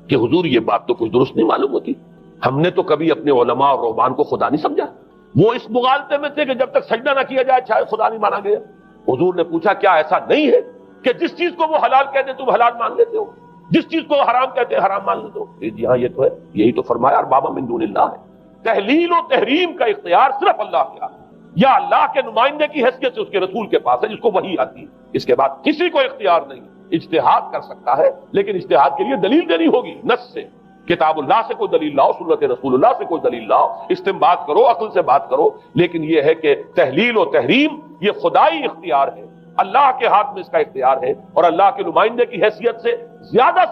Speaker 1: کہ حضور یہ بات تو کچھ درست نہیں معلوم ہوتی، ہم نے تو کبھی اپنے علماء اور رہبان کو خدا نہیں سمجھا، وہ اس مغالطے میں تھے کہ جب تک سجدہ نہ کیا جائے شاید خدا نہیں مانا گیا۔ حضور نے پوچھا کیا ایسا نہیں ہے کہ جس چیز کو وہ حلال کہتے تم حلال مان لیتے ہو، جس چیز کو حرام کہتے ہیں حرام مان لیتے ہو؟ جی ہاں یہ تو ہے، یہی تو فرمایا اربابا من دون اللہ ہے۔ تحلیل و تحریم کا اختیار صرف اللہ کے ہاتھ ہے، یا اللہ کے نمائندے کی حیثیت سے اس کے رسول کے پاس ہے جس کو وحی آتی ہے، اس کے بعد کسی کو اختیار نہیں۔ اجتہاد کر سکتا ہے لیکن اجتہاد کے لیے دلیل دینی ہوگی، نص سے، کتاب اللہ سے کوئی دلیل لاؤ، سنت رسول اللہ سے کوئی دلیل لاؤ، استنباط کرو، عقل سے بات کرو، لیکن یہ ہے کہ تحلیل و تحریم یہ خدائی اختیار ہے، اللہ کے ہاتھ میں اس کا اختیار ہے، اور اللہ کے نمائندے کی حیثیت سے زیادہ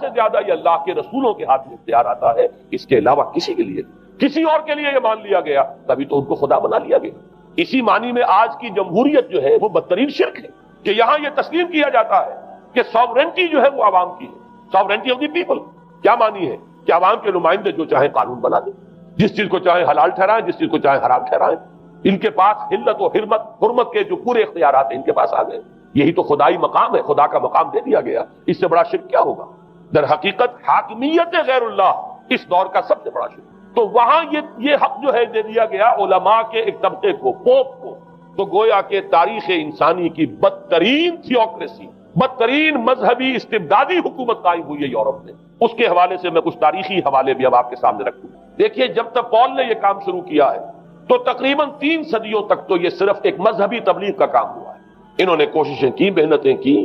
Speaker 1: یہ اللہ کے رسولوں کے ہاتھ میں اختیار آتا ہے، اس کے علاوہ کسی کے لیے، کسی اور کے لیے یہ مان لیا گیا تبھی تو ان کو خدا بنا لیا گیا۔ اسی معنی میں آج کی جمہوریت جو ہے وہ بدترین شرک ہے کہ یہاں یہ تسلیم کیا جاتا ہے کہ ساورنٹی جو ہے وہ عوام کی ہے، ساورنٹی آف دی پیپل۔ کیا معنی ہے کہ عوام کے نمائندے جو چاہیں قانون بنا دیں، جس چیز کو چاہیں حلال ٹھہرائیں، جس چیز کو چاہیں حرام ٹھہرائیں، ان کے پاس حلت و حرمت کے جو پورے اختیارات ہیں ان کے پاس آ گئے۔ یہی تو خدائی مقام ہے، خدا کا مقام دے دیا گیا، اس سے بڑا شرک کیا ہوگا؟ در حقیقت حاکمیت غیر اللہ اس دور کا سب سے بڑا شرک۔ تو وہاں یہ حق جو ہے دے دیا گیا علماء کے ایک طبقے کو، پوپ کو، تو گویا کہ تاریخ انسانی کی بدترین تھیوکریسی، بدترین مذہبی استبدادی حکومت قائم ہوئی ہے یورپ میں۔ اس کے حوالے سے میں کچھ تاریخی حوالے بھی اب آپ کے سامنے رکھوں۔ دیکھیے جب تک پال نے یہ کام شروع کیا ہے تو تقریباً 3 صدیوں تک تو یہ صرف ایک مذہبی تبلیغ کا کام ہوا ہے۔ انہوں نے کوششیں کی، محنتیں کی،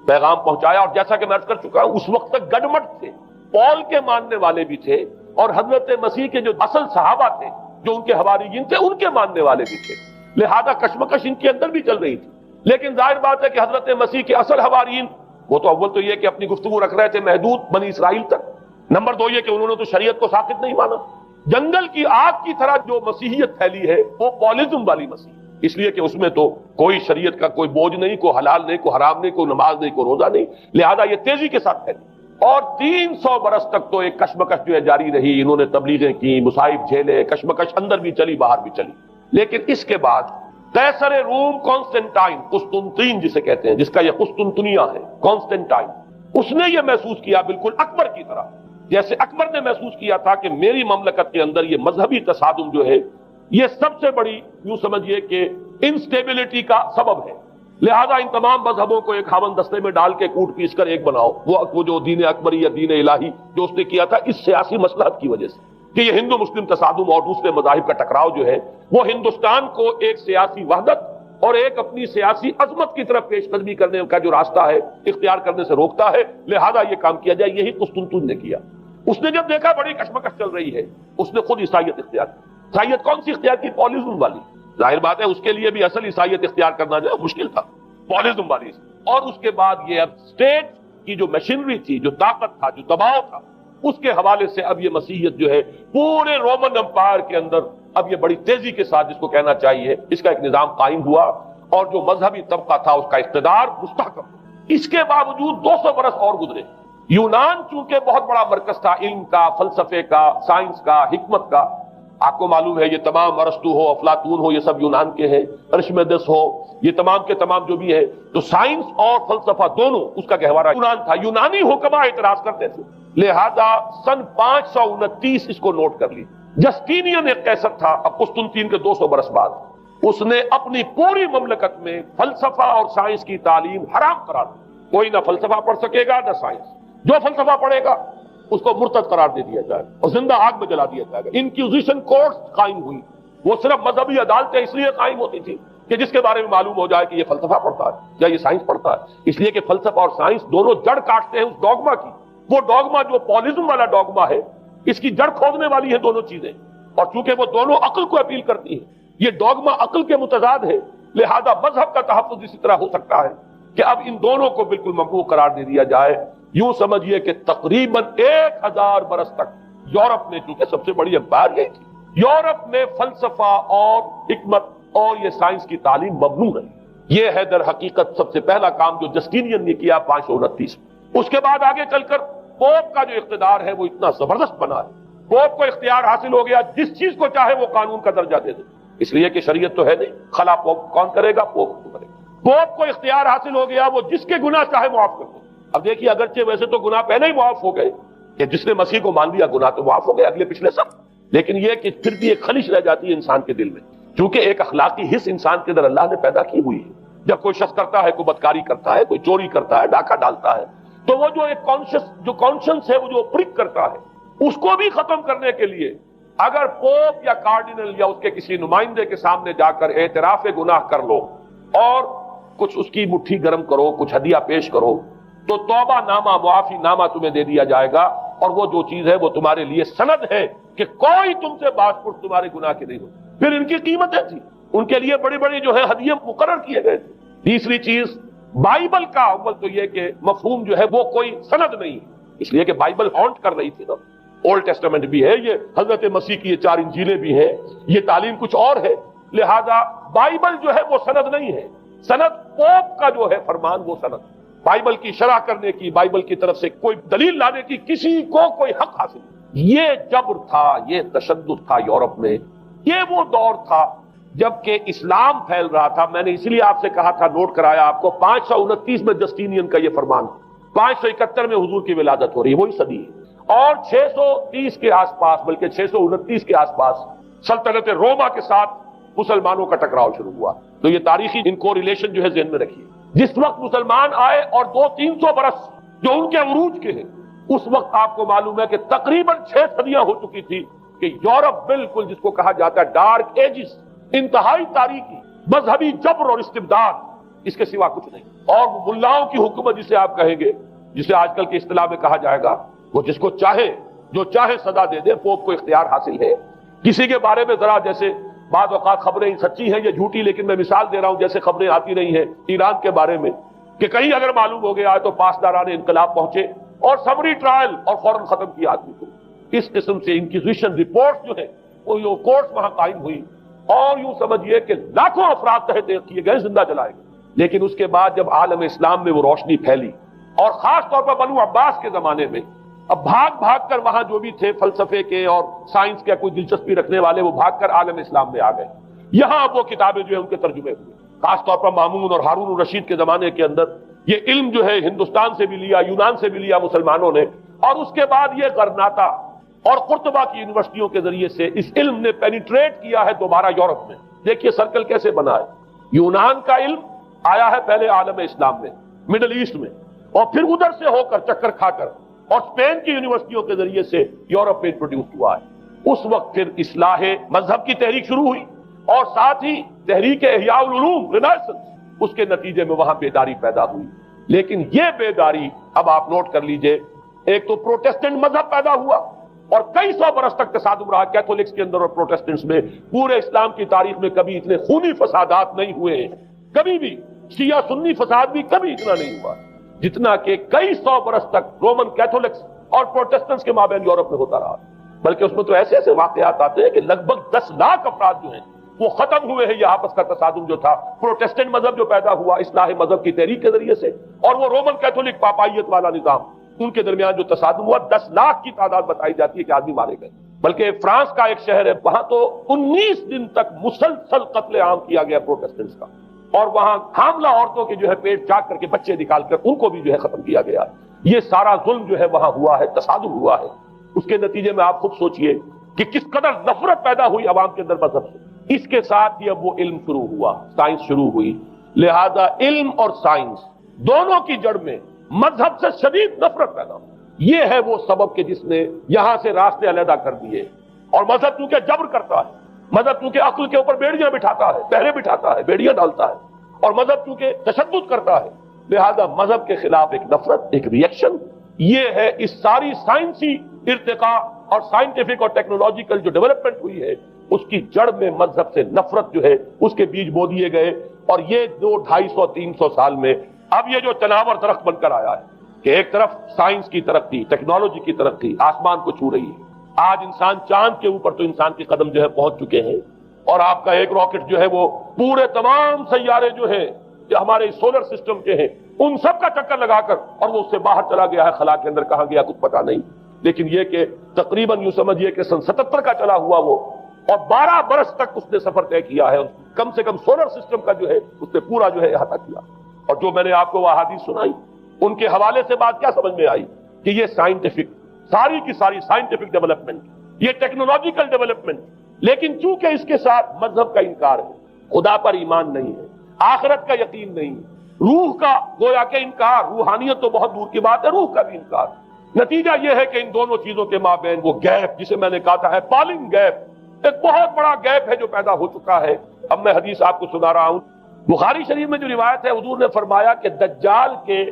Speaker 1: پیغام پہنچایا، اور جیسا کہ میں عرض کر چکا ہوں اس وقت تک گڈمٹ تھے، پال کے ماننے والے بھی تھے اور حضرت مسیح کے جو اصل صحابہ تھے جو ان کے حواریین تھے ان کے ماننے والے بھی تھے، لہذا کشمکش ان کے اندر بھی چل رہی تھی۔ لیکن ظاہر بات ہے کہ حضرت مسیح کے اصل حواریین وہ تو اول تو یہ کہ اپنی گفتگو رکھ رہے تھے محدود بنی اسرائیل تک، نمبر 2 یہ کہ انہوں نے تو شریعت کو ساقط نہیں مانا، جنگل کی آگ کی طرح جو مسیحیت پھیلی ہے وہ پالزم والی مسیح، اس لیے کہ اس میں تو کوئی شریعت کا کوئی بوجھ نہیں، کوئی حلال نہیں، کوئی حرام نہیں، کوئی نماز نہیں، کوئی روزہ نہیں، لہذا یہ تیزی کے ساتھ پھیلی اور 300 برس تک تو ایک کشمکش جو ہے جاری رہی۔ انہوں نے تبلیغیں کی، مصائب جھیلے، کشمکش اندر بھی چلی باہر بھی چلی۔ لیکن اس کے بعد قیصر روم کانسٹنٹائن، قسطنطین جسے کہتے ہیں، جس کا یہ قسطنطنیہ ہے، کانسٹنٹائن، اس نے یہ محسوس کیا بالکل اکبر کی طرح، جیسے اکبر نے محسوس کیا تھا کہ میری مملکت کے اندر یہ مذہبی تصادم جو ہے یہ سب سے بڑی یوں سمجھیے کہ انسٹیبلٹی کا سبب ہے، لہذا ان تمام مذہبوں کو ایک ہاون دستے میں ڈال کے کوٹ پیس کر ایک بناؤ۔ وہ جو دین اکبری یا دین الہی جو اس نے کیا تھا اس سیاسی مصلحت کی وجہ سے کہ یہ ہندو مسلم تصادم اور دوسرے مذاہب کا ٹکراؤ جو ہے وہ ہندوستان کو ایک سیاسی وحدت اور ایک اپنی سیاسی عظمت کی طرف پیش قدمی کرنے کا جو راستہ ہے اختیار کرنے سے روکتا ہے، لہذا یہ کام کیا جائے۔ یہی قسطنطین نے کیا۔ اس نے جب دیکھا بڑی کشمکش چل رہی ہے اس نے خود عیسائیت اختیار کی۔ عیسائیت کون سی اختیار کی؟ پالزم والی۔ ظاہر بات ہے اس کے لیے بھی اصل عیسائیت اختیار کرنا جو ہے مشکل تھا، پالزم والی۔ اور اس کے بعد یہ اب اسٹیٹ کی جو مشینری تھی، جو طاقت تھا، جو دباؤ تھا، اس کے حوالے سے اب یہ مسیحیت جو ہے پورے رومن امپائر کے اندر اب یہ بڑی تیزی کے ساتھ جس کو کہنا چاہیے اس کا ایک نظام قائم ہوا اور جو مذہبی طبقہ تھا اس کا اقتدار مستحکم۔ اس کے باوجود 200 برس اور گزرے۔ یونان چونکہ بہت بڑا مرکز تھا علم کا، فلسفے کا، سائنس کا، حکمت کا، آپ کو معلوم ہے یہ تمام ارسطو ہو، افلاطون ہو، یہ سب یونان کے ہیں، ارشمیدس ہو، یہ تمام کے تمام جو بھی ہے، تو سائنس اور فلسفہ دونوں اس کا گہوارہ یونان تھا۔ یونانی حکما اعتراض کرتے تھے، لہذا سن 529 اس کو نوٹ کر لی۔ جسٹینین ایک قیصر تھا اب قسطنطین کے 200 برس بعد، اس نے اپنی پوری مملکت میں فلسفہ اور سائنس کی تعلیم حرام قرار دی۔ کوئی نہ فلسفہ پڑھ سکے گا نہ سائنس، جو فلسفہ پڑھے گا اس کو مرتد قرار دے دیا جائے اور زندہ آگ میں جلا دیا جائے گا۔ انکوزیشن کورٹس قائم ہوئی، وہ صرف مذہبی عدالتیں اس لیے قائم ہوتی تھی کہ جس کے بارے میں معلوم ہو جائے کہ یہ فلسفہ پڑھتا ہے یا یہ سائنس پڑھتا ہے، اس لیے کہ فلسفہ اور سائنس دونوں جڑ کاٹتے ہیں اس ڈوگما کی۔ وہ ڈوگما جو پالزم والا ڈوگما ہے اس کی جڑ کھودنے والی ہیں دونوں چیزیں، اور چونکہ وہ دونوں عقل کو اپیل کرتی ہیں، یہ ڈوگما عقل کے متضاد ہے، لہذا مذہب کا تحفظ اسی طرح ہو سکتا ہے کہ اب ان دونوں کو بالکل ممنوع قرار دے دیا جائے۔ یوں سمجھیے کہ تقریباً 1000 برس تک یورپ میں، چونکہ سب سے بڑی امپائر یہی تھی، یورپ میں فلسفہ اور حکمت اور یہ سائنس کی تعلیم ممنوع ہے۔ یہ ہے در حقیقت سب سے پہلا کام جو جسٹینین نے کیا 529 میں۔ اس کے بعد آگے چل کر پوپ کا جو اقتدار ہے وہ اتنا زبردست بنا ہے، پوپ کو اختیار حاصل ہو گیا، جس چیز کو چاہے وہ قانون کا درجہ دے دے، اس لیے کہ شریعت تو ہے نہیں، خلا پوپ کون کرے گا؟ پوپ کو کرے گا۔ پوپ کو اختیار حاصل ہو گیا، وہ جس کے گناہ چاہے معاف کر دے۔ اب دیکھیے، اگرچہ ویسے تو گناہ پہلے ہی معاف ہو گئے کہ جس نے مسیح کو مان لیا گناہ تو معاف ہو گئے اگلے پچھلے سب، لیکن یہ کہ پھر بھی ایک خلش رہ جاتی ہے انسان کے دل میں، چونکہ ایک اخلاقی حص انسان کے اندر اللہ نے پیدا کی ہوئی ہے۔ جب کوئی شخص کرتا ہے، کوئی بدکاری کرتا ہے، کوئی چوری کرتا ہے، ڈاکہ ڈالتا ہے، تو وہ جو ایک کانشنس ہے، وہ جو پرک کرتا ہے، اس کو بھی ختم کرنے کے لیے اگر پوپ یا کارڈینل یا اس کے کسی نمائندے کے سامنے جا کر اعتراف گناہ کر لو اور کچھ اس کی مٹھی گرم کرو، کچھ ہدیہ پیش کرو، تو توبہ نامہ، معافی نامہ تمہیں دے دیا جائے گا، اور وہ جو چیز ہے وہ تمہارے لیے سند ہے کہ کوئی تم سے باز پرس تمہارے گناہ کی نہیں ہو۔ پھر ان کی قیمتیں تھی، ان کے لیے بڑی بڑی جو ہے ہدیے مقرر کیے گئے تھے۔ تیسری چیز، بائبل کا اول تو یہ کہ مفہوم جو ہے وہ کوئی سند نہیں ہے، اس لیے کہ بائبل ہانٹ کر رہی تھی نا، اولڈ ٹیسٹمنٹ بھی ہے، یہ حضرت مسیح کی یہ 4 انجیلیں بھی ہیں، یہ تعلیم کچھ اور ہے، لہذا بائبل جو ہے وہ سند نہیں ہے، سند پوپ کا جو ہے فرمان وہ سند، بائبل کی شرح کرنے کی، بائبل کی طرف سے کوئی دلیل لانے کی کسی کو کوئی حق حاصل نہیں۔ یہ جبر تھا، یہ تشدد تھا یورپ میں، یہ وہ دور تھا جبکہ اسلام پھیل رہا تھا۔ میں نے اس لیے آپ سے کہا تھا، نوٹ کرایا آپ کو، 529 میں جسٹینین کا یہ فرمان، 571 میں حضور کی ولادت ہو رہی ہے، وہی صدی ہے، اور 630 کے آس پاس، بلکہ 629 کے آس پاس سلطنت روما کے ساتھ مسلمانوں کا ٹکراؤ شروع ہوا۔ تو یہ تاریخی ان کو ریلیشن جو ہے ذہن میں رکھیے، جس وقت مسلمان آئے اور 200-300 برس جو ان کے عروج کے ہیں، اس وقت آپ کو معلوم ہے کہ تقریباً 6 صدیاں ہو چکی تھی کہ یورپ بالکل جس کو کہا جاتا ہے ڈارک ایجز، انتہائی تاریخی مذہبی جبر اور استبداد، اس کے سوا کچھ نہیں، اور ملاؤں کی حکومت جسے آپ کہیں گے، جسے آج کل کی اصطلاح میں کہا جائے گا، وہ جس کو چاہے جو چاہے سزا دے دے، پوپ کو اختیار حاصل ہے۔ کسی کے بارے میں ذرا جیسے بعض اوقات خبریں سچی ہیں یا جھوٹی، لیکن میں مثال دے رہا ہوں، جیسے خبریں آتی رہی ہیں ایران کے بارے میں کہ کہیں اگر معلوم ہو گیا ہے تو پاسداران انقلاب پہنچے اور سمری ٹرائل اور فوراً ختم کیا آدمی کو۔ اس قسم سے انکوزیشن رپورٹ جو ہے وہ کورٹس وہاں قائم ہوئی، اور یوں سمجھیے کہ لاکھوں افراد تحت کیے گئے، زندہ جلائے گئے۔ لیکن اس کے بعد جب عالم اسلام میں وہ روشنی پھیلی، اور خاص طور پر بنو عباس کے زمانے میں، اب بھاگ کر وہاں جو بھی تھے فلسفے کے اور سائنس کے کوئی دلچسپی رکھنے والے، وہ بھاگ کر عالم اسلام میں آ گئے۔ یہاں وہ کتابیں جو ہے ان کے ترجمے ہوئے، خاص طور پر مامون اور ہارون الرشید کے زمانے کے اندر یہ علم جو ہے ہندوستان سے بھی لیا، یونان سے بھی لیا مسلمانوں نے، اور اس کے بعد یہ غرناطہ اور قرطبہ کی یونیورسٹیوں کے ذریعے سے اس علم نے پینیٹریٹ کیا ہے دوبارہ یورپ میں۔ دیکھیے سرکل کیسے بنا ہے، یونان کا علم آیا ہے پہلے عالم اسلام میں، مڈل ایسٹ میں، اور پھر ادھر سے ہو کر چکر کھا کر اور اسپین کی یونیورسٹیوں کے ذریعے سے یورپ میں انٹروڈیوس ہوا ہے۔ اس وقت پھر اصلاح مذہب کی تحریک شروع ہوئی، اور ساتھ ہی تحریک احیاء العلوم رینیسنس، اس کے نتیجے میں وہاں بیداری پیدا ہوئی۔ لیکن یہ بیداری اب آپ نوٹ کر لیجئے، ایک تو پروٹیسٹنٹ مذہب پیدا ہوا، اور کئی سو برس تک تصادم رہا کیتھولکس کے اندر اور پروٹیسٹنٹس میں۔ پورے اسلام کی تاریخ میں کبھی اتنے خونی فسادات نہیں ہوئے ہیں، کبھی بھی شیعہ سنی فساد بھی کبھی اتنا نہیں ہوا جتنا کہ کئی سو برس تک رومن کیتھولکس اور پروٹیسٹنٹس کے مابین یورپ میں ہوتا رہا۔ بلکہ اس میں تو ایسے ایسے واقعات آتے ہیں کہ لگ بھگ 10 لاکھ افراد جو ہیں وہ ختم ہوئے ہیں۔ یہ آپس کا تصادم جو تھا، پروٹیسٹنٹ مذہب جو پیدا ہوا اصلاح مذہب کی تحریک کے ذریعے سے، اور وہ رومن کیتھولک پاپائیت والا نظام، ان کے درمیان جو تصادم ہوا، 10 لاکھ کی تعداد بتائی جاتی ہے کہ آدمی مارے گئے۔ بلکہ فرانس کا ایک شہر ہے، وہاں تو 19 دن تک مسلسل قتل عام کیا گیا پروٹیسٹنٹس کا، اور وہاں حاملہ عورتوں کے جو ہے پیٹ چاک کر کے بچے نکال کر ان کو بھی جو ہے ختم کیا گیا۔ یہ سارا ظلم جو ہے وہاں ہوا ہے، تصادم ہوا ہے۔ اس کے نتیجے میں آپ خود سوچئے کہ کس قدر نفرت پیدا ہوئی عوام کے اندر مذہب سے۔ اس کے ساتھ ہی اب وہ علم شروع ہوا، سائنس شروع ہوئی، لہذا علم اور سائنس دونوں کی جڑ میں مذہب سے شدید نفرت پیدا ہوئی۔ یہ ہے وہ سبب کہ جس نے یہاں سے راستے علیحدہ کر دیے، اور مذہب چونکہ جبر کرتا ہے، مذہب چونکہ عقل کے اوپر بیڑیاں بٹھاتا ہے، پہرے بٹھاتا ہے، بیڑیاں ڈالتا ہے، اور مذہب چونکہ تشدد کرتا ہے، لہذا مذہب کے خلاف ایک نفرت، ایک ریئیکشن، یہ ہے اس ساری سائنسی ارتقاء اور سائنٹیفک اور ٹیکنالوجیکل جو ڈیولپمنٹ ہوئی ہے اس کی جڑ میں مذہب سے نفرت جو ہے اس کے بیج بو دیے گئے، اور یہ 200-250-300 سال میں اب یہ جو چناور درخت بن کر آیا ہے کہ ایک طرف سائنس کی ترقی، ٹیکنالوجی کی ترقی آسمان کو چھو رہی ہے، آج انسان چاند کے اوپر تو انسان کے قدم جو ہے پہنچ چکے ہیں، اور آپ کا ایک راکٹ جو ہے وہ پورے تمام سیارے جو ہیں جو ہمارے سولر سسٹم کے ہیں ان سب کا چکر لگا کر اور وہ اس سے باہر چلا گیا ہے، خلا کے اندر کہاں گیا کچھ پتا نہیں، لیکن یہ کہ تقریباً یوں سمجھیے کہ سن 77 کا چلا ہوا وہ، اور 12 برس تک اس نے سفر طے کیا ہے، کم سے کم سولر سسٹم کا جو ہے اس نے پورا جو ہے احاطہ کیا۔ اور جو میں نے آپ کو وہ احادیث سنائی ان کے حوالے سے بات کیا سمجھ میں آئی کہ یہ سائنٹیفک ساری کی ساری سائنٹیفک ڈیولپمنٹ، یہ ٹیکنالوجیکل ڈیولپمنٹ، لیکن چونکہ اس کے ساتھ مذہب کا انکار ہے، خدا پر ایمان نہیں ہے، آخرت کا یقین نہیں ہے، روح کا گویا کہ انکار، روحانیت تو بہت دور کی بات ہے، روح کا بھی انکار، نتیجہ یہ ہے کہ ان دونوں چیزوں کے مابین وہ گیپ جسے میں نے کہا تھا ایپالنگ گیپ، ایک بہت بڑا گیپ ہے جو پیدا ہو چکا ہے۔ اب میں حدیث آپ کو سنا رہا ہوں، بخاری شریف میں جو روایت ہے حضور نے فرمایا کہ دجال کے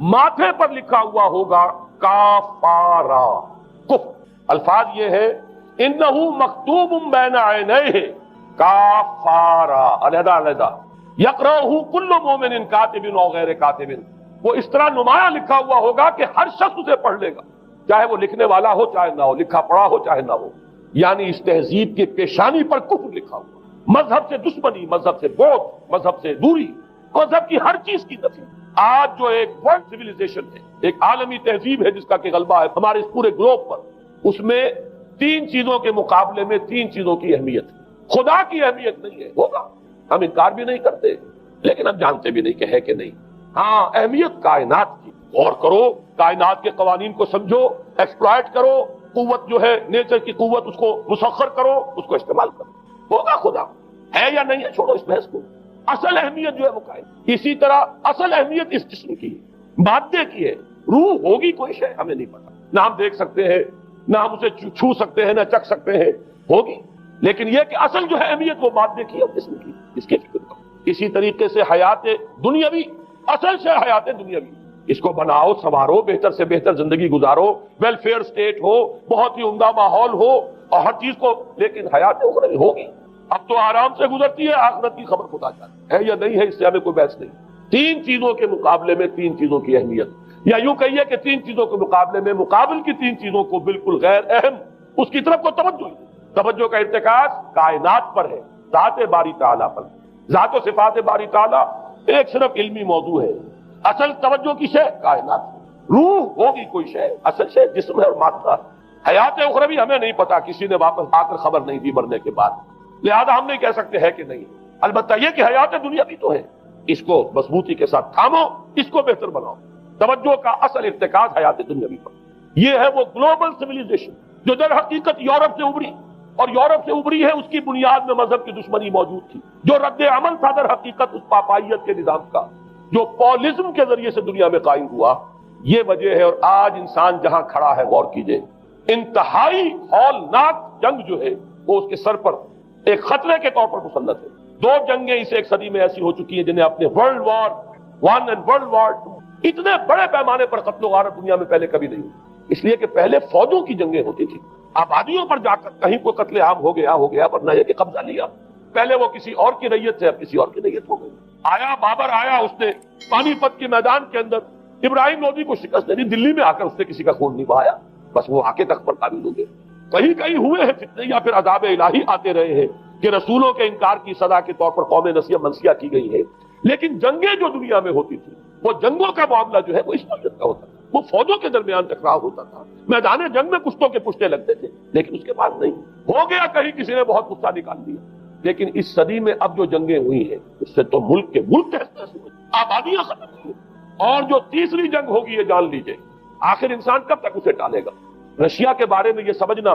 Speaker 1: ماتھے پر لکھا ہوا ہوگا کافارا، کفر، الفاظ یہ ہے انہو مکتوب بین عینیہ کافارا، علیحدہ علیحدہ، یقرأہ کل مومن کاتب او غیر کاتب، وہ اس طرح نمایاں لکھا ہوا ہوگا کہ ہر شخص اسے پڑھ لے گا، چاہے وہ لکھنے والا ہو چاہے نہ ہو، لکھا پڑھا ہو چاہے نہ ہو، یعنی اس تہذیب کی پیشانی پر کفر لکھا ہوا، مذہب سے دشمنی، مذہب سے بغض، مذہب سے دوری، مذہب کی ہر چیز کی نفی۔ آج جو ایک ورلڈ سیویلائزیشن ہے، ایک عالمی تہذیب ہے جس کا کہ غلبہ ہے ہمارے اس پورے گلوب پر، اس میں 3 چیزوں کے مقابلے میں 3 چیزوں کی اہمیت ہے، خدا کی اہمیت نہیں ہے، ہوگا ہم انکار بھی نہیں کرتے لیکن ہم جانتے بھی نہیں کہ ہے کہ نہیں، ہاں اہمیت کائنات کی، غور کرو کائنات کے قوانین کو سمجھو، ایکسپلائٹ کرو، قوت جو ہے نیچر کی قوت اس کو مسخر کرو، اس کو استعمال کرو، ہوگا خدا ہے یا نہیں ہے، چھوڑو اس بحث کو، اصل اہمیت جو ہے وہ قائم۔ اسی طرح اصل اہمیت اس جسم کی مادے کی ہے، روح ہوگی کوئی شے ہمیں نہیں پتا، نہ ہم دیکھ سکتے ہیں نہ ہم اسے چھو سکتے ہیں نہ چکھ سکتے ہیں، ہوگی، لیکن یہ کہ اصل جو ہے اہمیت وہ مادے کی اور جسم کی، اس کی فکر کرو۔ اسی طریقے سے حیات دنیاوی، اصل شے حیات دنیاوی، اس کو بناؤ سنوارو، بہتر سے بہتر زندگی گزارو، ویلفیئر سٹیٹ ہو، بہت ہی عمدہ ماحول ہو اور ہر چیز کو، لیکن حیات اخروی ہوگی، اب تو آرام سے گزرتی ہے، آخرت کی خبر خدا جانتا ہے یا نہیں ہے، اس سے ہمیں کوئی بحث نہیں۔ 3 چیزوں کے مقابلے میں 3 چیزوں کی اہمیت، یا یوں کہیے کہ 3 چیزوں کے مقابلے میں مقابل کی 3 چیزوں کو بالکل غیر اہم اس کی طرف کو توجہ کا ارتکاز کائنات پر ہے، ذات باری تعالیٰ پر، ذات و صفات باری تعالیٰ ایک صرف علمی موضوع ہے، اصل توجہ کی شے کائنات، روح ہوگی کوئی شے، اصل شے جسم ہے اور مادہ، حیات اخروی ہمیں نہیں پتا، کسی نے واپس آ کر خبر نہیں دی مرنے کے بعد، لہذا ہم نہیں کہہ سکتے ہے کہ نہیں، البتہ یہ کہ حیات دنیا بھی تو ہے، اس کو مضبوطی کے ساتھ تھامو، اس کو بہتر بناؤ، توجہ کا اصل ارتکاز حیات دنیاوی پر۔ یہ ہے وہ گلوبل سیویلائزیشن جو در حقیقت یورپ سے ابھری، اور یورپ سے ابھری ہے، اس کی بنیاد میں مذہب کی دشمنی موجود تھی، جو رد عمل تھا در حقیقت اس پاپائیت کے نظام کا جو پولزم کے ذریعے سے دنیا میں قائم ہوا، یہ وجہ ہے۔ اور آج انسان جہاں کھڑا ہے غور کیجئے، انتہائی ہولناک جنگ جو ہے وہ اس کے سر پر ایک خطرے کے طور پر مسلط ہے۔ 2 جنگیں اس ایک صدی میں ایسی ہو چکی ہیں جنہیں اپنے ورلڈ وار 1 اور ورلڈ وار 2 اتنے بڑے پیمانے پر قتل و غارت دنیا میں پہلے کبھی نہیں ہوئی، اس لیے کہ پہلے فوجوں کی جنگیں ہوتی تھی، آبادیوں پر جا کر کہیں کوئی قتل عام ہو گیا ورنہ یہ کہ قبضہ لیا، پہلے وہ کسی اور کی ریت سے اب کسی اور کی ریت ہو گئی۔ آیا بابر آیا، اس نے پانی پت کے میدان کے اندر ابراہیم لودھی کو شکست دے دی، دلی میں آ کر اس نے کسی کا خون نہیں بہایا، بس وہ آ کے تخت پر قابل ہو گئے۔ کہیں کہیں ہوئے ہیں فتنے یا پھر عذاب الہی آتے رہے ہیں کہ رسولوں کے انکار کی سزا کے طور پر قوم نسیہ منسیہ کی گئی ہے، لیکن جنگیں جو دنیا میں ہوتی تھی وہ جنگوں کا معاملہ جو ہے وہ اس نوعیت کا ہوتا تھا، وہ فوجوں کے درمیان ٹکراؤ ہوتا تھا، میدان جنگ میں کشتوں کے پشتے لگتے تھے، لیکن اس کے بعد نہیں ہو گیا، کہیں کسی نے بہت غصہ نکال دیا۔ لیکن اس صدی میں اب جو جنگیں ہوئی ہیں اس سے تو ملک کے ملک ہوئے، آبادیاں ختم ہوئی، اور جو تیسری جنگ ہوگی یہ جان لیجئے، آخر انسان کب تک اسے ٹالے گا؟ رشیا کے بارے میں یہ سمجھنا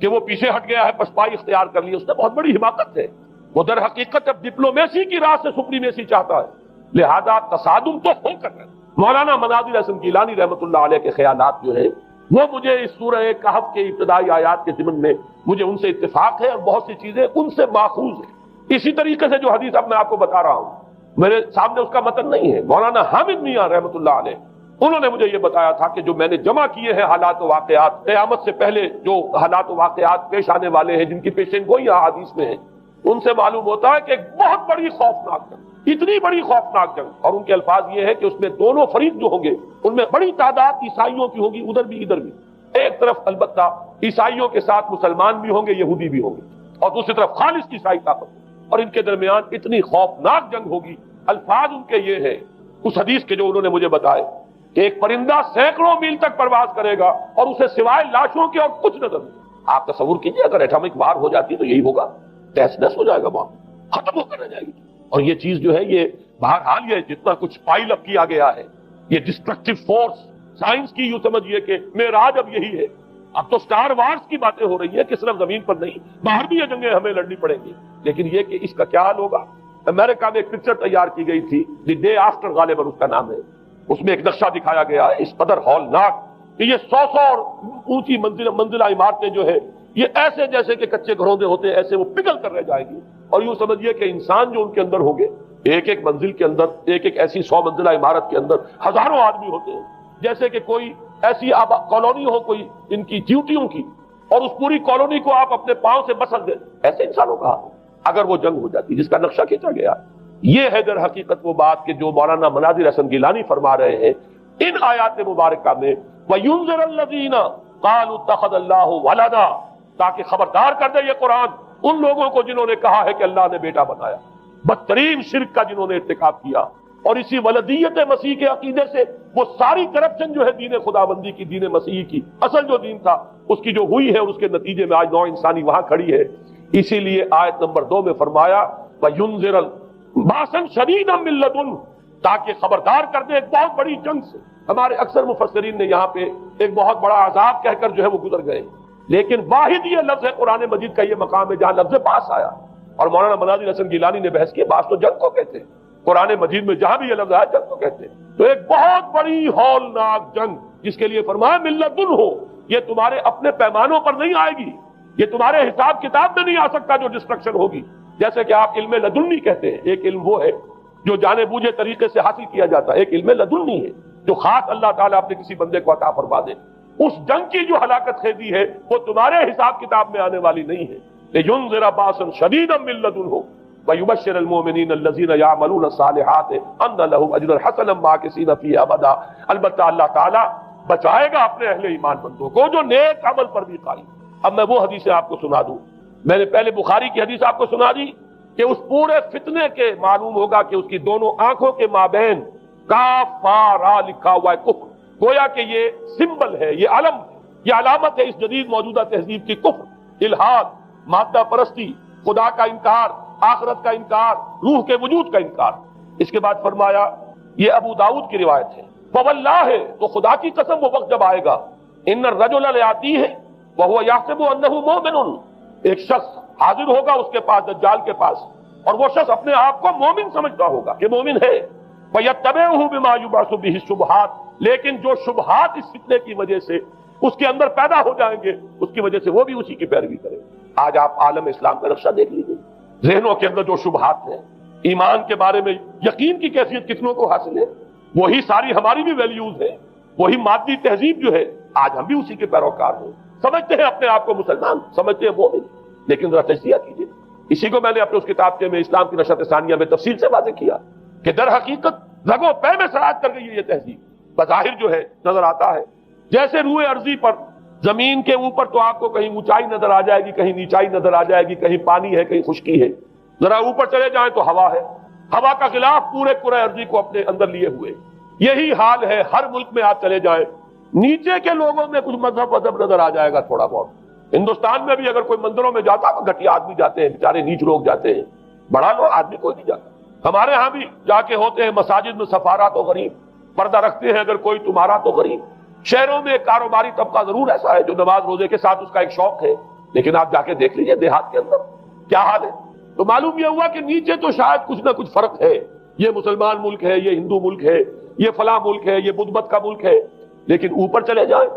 Speaker 1: کہ وہ پیچھے ہٹ گیا ہے، پسپائی اختیار کر لی، اس نے بہت بڑی حماقت ہے، وہ در حقیقت اب ڈپلومیسی کی راہ سے سپریمیسی چاہتا ہے، لہذا تصادم تو ہو کر رہا ہے۔ مولانا مناظر حسن گیلانی رحمۃ اللہ علیہ کے خیالات جو ہیں وہ مجھے اس سورہ کہف کے ابتدائی آیات کے ضمن میں مجھے ان سے اتفاق ہے، اور بہت سی چیزیں ان سے ماخوذ ہیں۔ اسی طریقے سے جو حدیث اب میں آپ کو بتا رہا ہوں، میرے سامنے اس کا متن نہیں ہے، مولانا حامد میاں رحمۃ اللہ علیہ انہوں نے مجھے یہ بتایا تھا کہ جو میں نے جمع کیے ہیں حالات و واقعات، قیامت سے پہلے جو حالات و واقعات پیش آنے والے ہیں، جن کی پیشین گوئی احادیث میں ہیں، ان سے معلوم ہوتا ہے کہ ایک بہت بڑی خوفناک جنگ، اتنی بڑی خوفناک جنگ، اور ان کے الفاظ یہ ہے کہ اس میں دونوں فریق جو ہوں گے ان میں بڑی تعداد عیسائیوں کی ہوگی، ادھر بھی ادھر بھی۔ ایک طرف البتہ عیسائیوں کے ساتھ مسلمان بھی ہوں گے، یہودی بھی ہوں گے، اور دوسری طرف خالص عیسائی طاقت، اور ان کے درمیان اتنی خوفناک جنگ ہوگی۔ الفاظ ان کے یہ ہے اس حدیث کے جو انہوں نے مجھے بتائے کہ ایک پرندہ سینکڑوں میل تک پرواز کرے گا اور اسے سوائے لاشوں کے اور کچھ نظر نہیں۔ آپ تصور کیجئے اگر ایٹمک وار ہو جاتی تو یہی ہوگا، تہس نہس ہو جائے گا، وہاں ختم ہو کر رہ جائے گی۔ اور یہ چیز جو ہے یہ بہرحال یہ جتنا کچھ پائل اپ کیا گیا ہے، یہ ڈسٹرکٹیو فورس سائنس کی یوں سمجھیے کہ معراج اب یہی ہے۔ اب تو سٹار وارز کی باتیں ہو رہی ہیں کہ صرف زمین پر نہیں، باہر بھی یہ جنگیں ہمیں لڑنی پڑیں گی، لیکن یہ کہ اس کا کیا حل ہوگا۔ امریکہ میں ایک پکچر تیار کی گئی تھی، دی ڈے آفٹر غالباً اس کا نام ہے، اس میں ایک نقشہ دکھایا گیا ہے اس قدر ہولناک کہ یہ 100 اور اونچی منزلہ عمارتیں جو ہے یہ ایسے جیسے کہ کچے گھروں میں ہوتے ہیں، ایسے وہ پگھل کر رہ جائیں گی، اور یوں سمجھیے کہ انسان جو ان کے اندر ہوں گے، ایک ایک منزل کے اندر، ایک ایک ایسی 100 منزلہ عمارت کے اندر ہزاروں آدمی ہوتے ہیں، جیسے کہ کوئی ایسی کالونی ہو کوئی ان کی ڈیوٹیوں کی، اور اس پوری کالونی کو آپ اپنے پاؤں سے بسل دیں، ایسے انسانوں کا اگر وہ جنگ ہو جاتی جس کا نقشہ کھینچا گیا۔ یہ ہے در حقیقت وہ بات کہ جو مولانا مناظر حسن گیلانی فرما رہے ہیں ان آیات مبارکہ میں، وَيُنذِرَ الَّذِينَ قَالُوا اتَّخَذَ اللَّهُ وَلَدًا، تاکہ خبردار کر دے یہ قرآن ان لوگوں کو جنہوں نے کہا ہے کہ اللہ نے بیٹا بنایا، بدترین شرک کا جنہوں نے ارتکاب کیا، اور اسی ولدیت مسیح کے عقیدے سے وہ ساری کرپشن جو ہے دین خداوندی کی، دین مسیحی کی اصل جو دین تھا اس کی جو ہوئی ہے، اس کے نتیجے میں آج نوع انسانی وہاں کھڑی ہے۔ اسی لیے آیت نمبر 2 میں فرمایا وَيُنذِرَ بَأْسًا شَدِيدًا مِّن لَّدُنْهُ، تاکہ خبردار کر دے ایک بہت بڑی جنگ سے۔ ہمارے اکثر مفسرین نے یہاں پہ ایک بہت بڑا عذاب کہہ کر جو ہے وہ گزر گئے، لیکن واحد یہ لفظ ہے قرآن مجید کا یہ مقام ہے جہاں لفظ باس آیا، اور مولانا مناظر حسن گیلانی نے بحث کی باس تو جنگ کو کہتے ہیں، قرآن مجید میں جہاں بھی یہ لفظ آیا جنگ کو کہتے ہیں۔ تو ایک بہت بڑی ہولناک جنگ جس کے لیے فرمایا مِن لَّدُنْهُ، یہ تمہارے اپنے پیمانوں پر نہیں آئے گی، یہ تمہارے حساب کتاب میں نہیں آ سکتا جو ڈسٹرکشن ہوگی، جیسے کہ آپ علم لدنی کہتے ہیں، ایک علم وہ ہے جو جانے بوجھے طریقے سے حاصل کیا جاتا ہے، ایک علم لدنی ہے جو خاص اللہ تعالیٰ اپنے کسی بندے کو عطا فرما دے۔ اس جنگ کی جو ہلاکت خیزی ہے وہ تمہارے حساب کتاب میں آنے والی نہیں ہے۔ لِيُنذِرَ بَأْسًا شَدِيدًا مِّن لَّدُنْهُ وَيُبَشِّرَ الْمُؤْمِنِينَ الَّذِينَ يَعْمَلُونَ الصَّالِحَاتِ أَنَّ لَهُمْ أَجْرًا حَسَنًا مَّاكِثِينَ فِيهِ أَبَدًا، البتہ اللہ تعالیٰ بچائے گا اپنے اہل ایمان بندوں کو جو نیک عمل پر بھی قائم۔ اب میں وہ حدیثیں آپ کو سنا دوں، میں نے پہلے بخاری کی حدیث آپ کو سنا دی کہ اس پورے فتنے کے معلوم ہوگا کہ اس کی دونوں آنکھوں کے مابین کافارا لکھا ہوا ہے، کفر، گویا کہ یہ سمبل ہے، یہ علم ہے، یہ علامت ہے اس جدید موجودہ تہذیب کی، کفر، الحاد، مادہ پرستی، خدا کا انکار، آخرت کا انکار، روح کے وجود کا انکار۔ اس کے بعد فرمایا یہ ابو داؤد کی روایت ہے، فواللہ، تو خدا کی قسم وہ وقت جب آئے گا، ان الرجل لیاتی ہے وہو یحسب انہ مومن، ایک شخص حاضر ہوگا اس کے پاس، دجال کے پاس، اور وہ شخص اپنے آپ کو مومن سمجھتا ہوگا کہ مومن ہے، فَيَتَّبِعُهُ بِمَا يُبْعَثُ بِهِ الشُّبْهَاتِ، لیکن جو شبہات اس فتنے کی وجہ سے اس کے اندر پیدا ہو جائیں گے اس کی وجہ سے وہ بھی اسی کی پیروی کرے۔ آج آپ عالم اسلام کا نقشہ دیکھ لیجیے، ذہنوں کے اندر جو شبہات ہیں، ایمان کے بارے میں یقین کی کیفیت کتنوں کو حاصل ہے، وہی ساری ہماری بھی ویلیوز ہیں، وہی مادی تہذیب جو ہے، آج ہم بھی اسی کے پیروکار ہیں، سمجھتے ہیں اپنے آپ کو مسلمان، سمجھتے ہیں مومن، لیکن ذرا تجزیہ کیجیے۔ اسی کو میں نے اپنے اس کتاب کے میں اسلام کی نشرت ثانیہ میں تفصیل سے واضح کیا کہ در حقیقت رگ و پے میں سرایت کر گئی ہے یہ تہذیب، بظاہر جو ہے نظر آتا ہے جیسے روئے ارضی پر، زمین کے اوپر تو آپ کو کہیں اونچائی نظر آ جائے گی، کہیں نیچائی نظر آ جائے گی، کہیں پانی ہے، کہیں خشکی ہے، ذرا اوپر چلے جائیں تو ہوا ہے، ہوا کا غلاف پورے کرۂ ارضی کو اپنے اندر لیے ہوئے۔ یہی حال ہے ہر ملک میں، آپ چلے جائیں نیچے کے لوگوں میں کچھ مذہب نظر آ جائے گا تھوڑا بہت۔ ہندوستان میں بھی اگر کوئی مندروں میں جاتا تو گھٹیا آدمی جاتے ہیں، بیچارے نیچ لوگ جاتے ہیں، بڑا لوگ آدمی کوئی نہیں جاتا۔ ہمارے ہاں بھی جا کے ہوتے ہیں مساجد میں، سفارا تو غریب، پردہ رکھتے ہیں اگر کوئی تمہارا تو غریب۔ شہروں میں ایک کاروباری طبقہ ضرور ایسا ہے جو نماز روزے کے ساتھ اس کا ایک شوق ہے، لیکن آپ جا کے دیکھ لیجئے دیہات کے اندر کیا حال ہے۔ تو معلوم یہ ہوا کہ نیچے تو شاید کچھ نہ کچھ فرق ہے، یہ مسلمان ملک ہے، یہ ہندو ملک ہے، یہ فلاں ملک ہے، یہ بدھ مت کا ملک ہے، لیکن اوپر چلے جائیں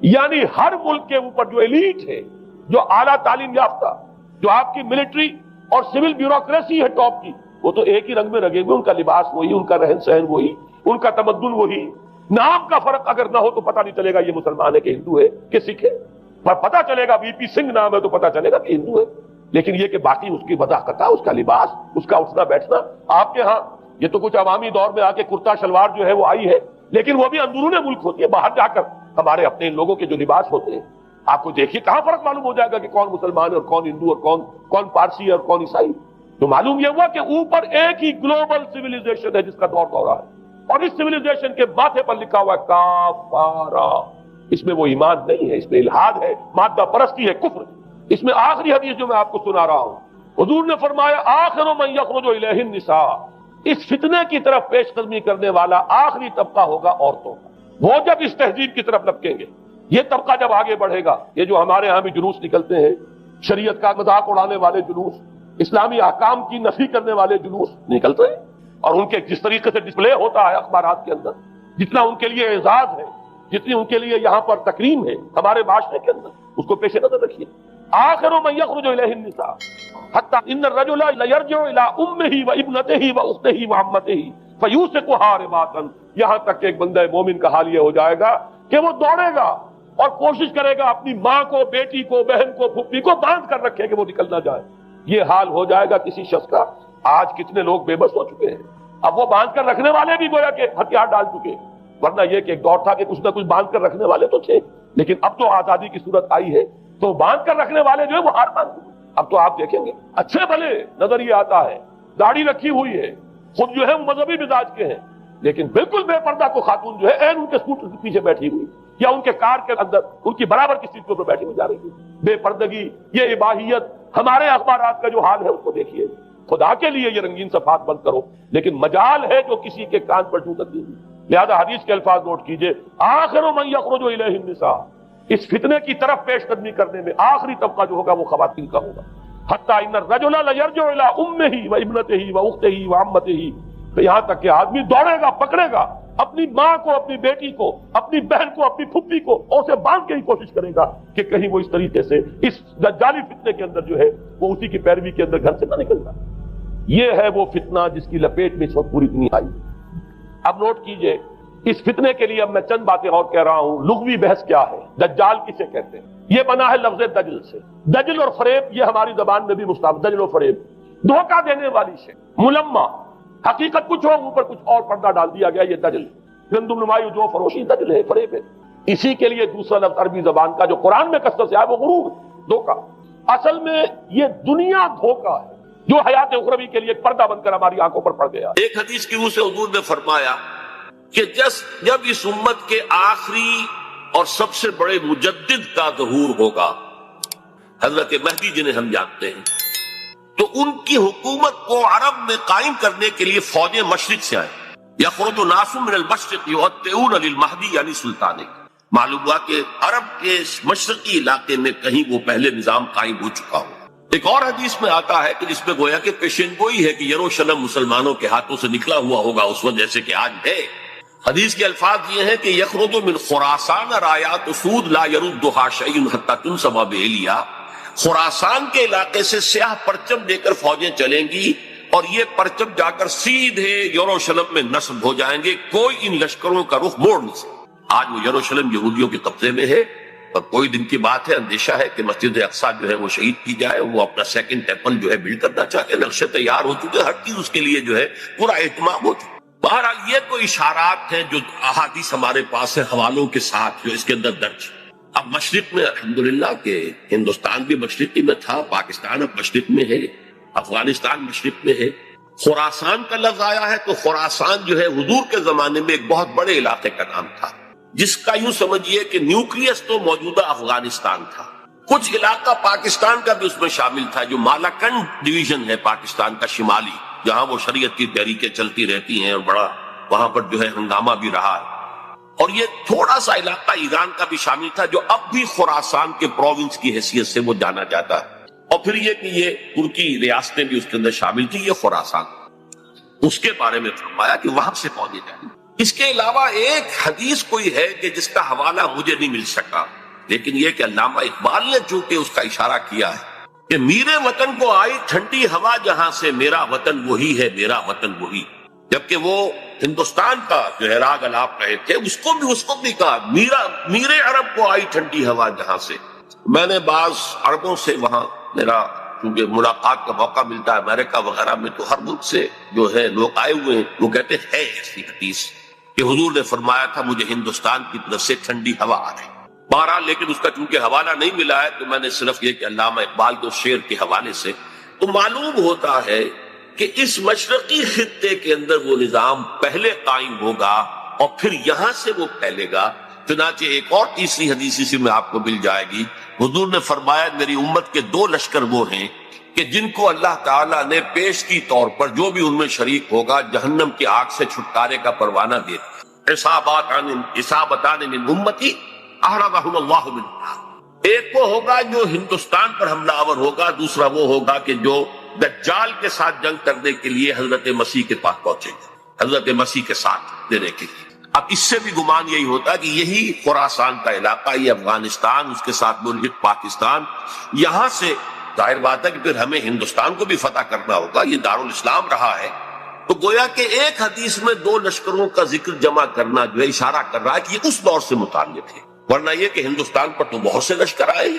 Speaker 1: یعنی ہر ملک کے اوپر جو ایلیٹ ہے، جو اعلیٰ تعلیم یافتہ، جو آپ کی ملٹری اور سول بیوروکریسی ہے ٹاپ کی، وہ تو ایک ہی رنگ میں رگے ہوئے، ان کا لباس وہی، ان کا رہن سہن وہی، ان کا تمدن وہی، نام کا فرق اگر نہ ہو تو پتہ نہیں چلے گا یہ مسلمان ہے کہ ہندو ہے کہ سکھ ہے، پر پتہ چلے گا وی پی سنگھ نام ہے تو پتہ چلے گا کہ ہندو ہے. لیکن یہ کہ باقی اس کی وضاحت، اس کا لباس، اس کا اٹھنا بیٹھنا، آپ کے ہاں یہ تو کچھ عوامی دور میں آ کے کرتا شلوار جو ہے وہ آئی ہے، لیکن وہ بھی اندرون ملک ہوتی ہے. باہر جا کر ہمارے اپنے ان لوگوں کے جو لباس ہوتے ہیں، آپ کو دیکھیے کہاں فرق معلوم ہو جائے گا کہ کون مسلمان ہے اور کون ہندو اور کون پارسی ہے اور کون عیسائی. تو معلوم یہ ہوا کہ اوپر ایک ہی گلوبل سیویلائزیشن ہے جس کا دور دورہ ہے، اور اس سیویلائزیشن کے ماتھے پر لکھا ہوا ہے کافارا. اس میں وہ ایمان نہیں ہے، اس میں الحاد ہے، مادہ پرستی ہے، کفر. اس میں آخری حدیث جو میں آپ کو سنا رہا ہوں، حضور نے فرمایا آخر من یخرج الیہ النساء، اس فتنے کی طرف پیش قدمی کرنے والا آخری طبقہ ہوگا عورتوں کا. وہ جب اس تہذیب کی طرف لپکیں گے، یہ طبقہ جب آگے بڑھے گا، یہ جو ہمارے ہاں بھی جلوس نکلتے ہیں، شریعت کا مذاق اڑانے والے جلوس، اسلامی احکام کی نفی کرنے والے جلوس نکلتے ہیں، اور ان کے جس طریقے سے ڈسپلے ہوتا ہے اخبارات کے اندر، جتنا ان کے لیے اعزاز ہے، جتنی ان کے لیے یہاں پر تکریم ہے ہمارے معاشرے کے اندر، اس کو پیش نظر رکھیے. آخر من یخرج الیہ النساء حتی ان الرجل لیرجع الی امہ وابنتہ واختہ وعمتہ فیوثقها رباطا، یہاں تک کہ ایک بندہ مومن کا حال یہ ہو جائے گا کہ وہ دوڑے گا اور کوشش کرے گا اپنی ماں کو، بیٹی کو، بہن کو، پھوپھی کو باندھ کر رکھے کہ وہ نکل نہ جائے. یہ حال ہو جائے گا کسی شخص کا. آج کتنے لوگ بے بس ہو چکے ہیں، اب وہ باندھ کر رکھنے والے بھی گویا کہ ہتھیار ڈال چکے، ورنہ یہ کہ ایک دور تھا کہ کچھ نہ کچھ باندھ کر رکھنے والے تو تھے، لیکن اب تو آزادی کی صورت آئی ہے تو باندھ کر رکھنے والے جو ہے وہ ہار مان چکے. اب تو آپ دیکھیں گے اچھے بھلے نظر یہ آتا ہے، داڑھی رکھی ہوئی ہے، خود جو ہے وہ مذہبی مزاج کے ہیں، لیکن بالکل بے پردہ کو خاتون جو ہے ان کے اسکوٹر کے پیچھے بیٹھی ہوئی یا ان کے کار کے اندر ان کی برابر کی سیٹ کے اوپر بیٹھی ہوئی جا رہی ہے. بے پردگی، یہ اباحیت، ہمارے اخبارات کا جو حال ہے اس کو دیکھیے. خدا کے لیے یہ رنگین صفحات بند کرو، لیکن مجال ہے جو کسی کے کان پر چھو سکتی ہے. لہذا حدیث کے الفاظ نوٹ کیجئے، آخر من یخرج الیہ النساء، اس فتنے کی طرف پیش قدمی کرنے میں آخری طبقہ جو ہوگا وہ خواتین کا ہوگا. حتی ان الرجل لیرجع الی امہ وابنتہ واختہ وعمتہ، یہاں تک کہ آدمی دوڑے گا، پکڑے گا اپنی ماں کو، اپنی بیٹی کو، اپنی بہن کو، اپنی پھپھی کو، اور اسے باندھ کے ہی کوشش کرے گا کہ کہیں وہ اس طریقے سے اس دجالی فتنے کے اندر جو ہے وہ اسی کی پیروی کے اندر گھر سے نہ نکلتا. یہ ہے وہ فتنہ جس کی لپیٹ میں اس وقت پوری دنیا آئی. اب نوٹ کیجئے اس فتنے کے لیے اب میں چند باتیں اور کہہ رہا ہوں. لغوی بحث کیا ہے؟ دجال کسے کہتے ہیں؟ یہ بنا ہے لفظ دجل سے. دجل اور فریب یہ ہماری زبان میں بھی مستعمل، دجل و فریب، دھوکہ دینے والی شے، ملمہ، حقیقت کچھ ہو اوپر کچھ اور پردہ ڈال دیا گیا، یہ دجل، گندم نمائی جو فروشی، دجل ہے، فریب ہے. اسی کے لیے دوسرا لفظ عربی زبان کا جو قرآن میں کثرت سے آیا وہ غرور، دھوکہ. اصل میں یہ دنیا دھوکہ ہے جو حیات اخروی کے لیے ایک پردہ بن کر ہماری آنکھوں پر پڑ گیا.
Speaker 2: ایک حدیث کی روح سے حضور نے فرمایا کہ جب اس امت کے آخری اور سب سے بڑے مجدد کا ظہور ہوگا، حضرت مہدی جنہیں ہم جانتے ہیں، تو ان کی حکومت کو عرب میں قائم کرنے کے لیے فوجیں مشرق سے آئیں. یخرج ناس من المشرق یؤتون للمہدی یعنی سلطان. معلوم ہوا کہ عرب کے مشرقی علاقے میں کہیں وہ پہلے نظام قائم ہو چکا ہو. ایک اور حدیث میں آتا ہے کہ جس میں گویا کہ پیشین گوئی ہے کہ یروشلم مسلمانوں کے ہاتھوں سے نکلا ہوا ہوگا اس وقت جیسے کہ آج ہے. حدیث کے الفاظ یہ ہیں کہ یخرج من خراسان رایات سود لا یردها شیء حتی تنصب بإیلیا. خراسان کے علاقے سے سیاہ پرچم لے کر فوجیں چلیں گی اور یہ پرچم جا کر سیدھے یروشلم میں نصب ہو جائیں گے، کوئی ان لشکروں کا رخ موڑ نہیں سکتا. آج وہ یروشلم یہودیوں کے قبضے میں ہے اور کوئی دن کی بات ہے، اندیشہ ہے کہ مسجد اقصیٰ جو ہے وہ شہید کی جائے، وہ اپنا سیکنڈ ٹیمپل جو ہے بلڈ کرنا چاہتے ہیں، نقشے تیار ہو چکے، ہر چیز اس کے لیے جو ہے پورا اہتمام ہو چکا. بہرحال یہ تو اشارات ہیں جو احادیث ہمارے پاس ہے حوالوں کے ساتھ جو اس کے اندر درج. اب مشرق میں الحمدللہ کہ ہندوستان بھی مشرقی میں تھا، پاکستان اب مشرق میں ہے، افغانستان مشرق میں ہے. خراسان کا لفظ آیا ہے تو خراسان جو ہے حضور کے زمانے میں ایک بہت بڑے علاقے کا نام تھا جس کا یوں سمجھیے کہ نیوکلیس تو موجودہ افغانستان تھا. کچھ علاقہ پاکستان کا بھی اس میں شامل تھا جو مالاکنڈ ڈویژن ہے پاکستان کا شمالی، جہاں وہ شریعت کی تحریکیں چلتی رہتی ہیں اور بڑا وہاں پر جو ہے ہنگامہ بھی رہا ہے. اور یہ تھوڑا سا علاقہ ایران کا بھی شامل تھا جو اب بھی خراسان کے پروونس کی حیثیت سے وہ جانا جاتا ہے. اور پھر یہ کہ یہ ترکی ریاستیں بھی اس کے اندر شامل تھی، یہ خراسان، اس کے بارے میں فرمایا کہ وہاں سے پہنچے جائیں. اس کے علاوہ ایک حدیث کوئی ہے کہ جس کا حوالہ مجھے نہیں مل سکا، لیکن یہ کہ علامہ اقبال نے چونکہ اس کا اشارہ کیا ہے کہ میرے وطن کو آئی ٹھنڈی ہوا جہاں سے، میرا وطن وہی ہے، میرا وطن وہی. جبکہ وہ ہندوستان کا جو ہے راگ الاپ رہے تھے، اس کو بھی کہا میر عرب کو آئی ٹھنڈی ہوا جہاں سے۔ میں نے بعض عربوں سے وہاں میرا کیونکہ ملاقات کا موقع ملتا ہے امریکہ وغیرہ میں، تو ہر ملک سے جو ہے لوگ آئے ہوئے ہیں، وہ کہتے ہیں ایسی حدیث کہ حضور نے فرمایا تھا مجھے ہندوستان کی طرف سے ٹھنڈی ہوا آ رہی۔ بہرحال لیکن اس کا چونکہ حوالہ نہیں ملا ہے تو میں نے صرف یہ کہ علامہ اقبال کے شعر کے حوالے سے تو معلوم ہوتا ہے کہ اس مشرقی خطے کے اندر وہ نظام پہلے قائم ہوگا اور پھر یہاں سے وہ پھیلے گا۔ چنانچہ ایک اور تیسری حدیث اسی میں آپ کو مل جائے گی، حضور نے فرمایا میری امت کے 2 لشکر وہ ہیں کہ جن کو اللہ تعالیٰ نے پیشگی طور پر جو بھی ان میں شریک ہوگا جہنم کی آگ سے چھٹکارے کا پروانہ دے دیا۔ عصابتان من امتی احرزہم اللہ من النار۔ ایک وہ ہوگا جو ہندوستان پر حملہ آور ہوگا، دوسرا وہ ہوگا کہ جو دجال کے ساتھ جنگ کرنے کے لیے حضرت مسیح کے پاس پہنچے گا، حضرت مسیح کے ساتھ دینے کے لیے۔ اب اس سے بھی گمان یہی ہوتا ہے کہ یہی خراسان کا علاقہ، یہ افغانستان، اس کے ساتھ ملحق پاکستان، یہاں سے ظاہر بات ہے کہ پھر ہمیں ہندوستان کو بھی فتح کرنا ہوگا، یہ دارالاسلام رہا ہے۔ تو گویا کہ ایک حدیث میں 2 لشکروں کا ذکر جمع کرنا جو ہے اشارہ کر رہا ہے کہ یہ اس دور سے متعلق ہے، ورنہ یہ کہ ہندوستان پر تو بہت سے لشکر آئے ہیں،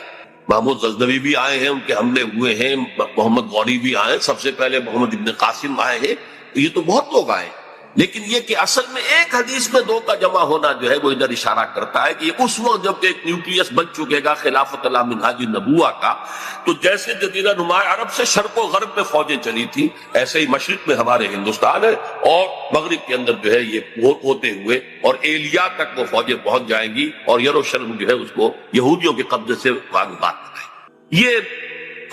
Speaker 2: محمود غزنوی بھی آئے ہیں، ان کے حملے ہوئے ہیں، محمد غوری بھی آئے، سب سے پہلے محمد ابن قاسم آئے ہیں، یہ تو بہت لوگ آئے ہیں۔ لیکن یہ کہ اصل میں ایک حدیث میں 2 کا جمع ہونا جو ہے وہ ادھر اشارہ کرتا ہے کہ یہ اس وقت جب ایک نیوکلیس بن چکے گا خلافت اللہ منہاج النبوہ کا، تو جیسے جزیرہ نما عرب سے شرق و غرب میں فوجیں چلی تھی، ایسے ہی مشرق میں ہمارے ہندوستان ہے، اور مغرب کے اندر جو ہے یہ ہوتے ہوئے اور ایلیا تک وہ فوجیں پہنچ جائیں گی، اور یروشلم جو ہے اس کو یہودیوں کے قبضے سے بات کریں۔ یہ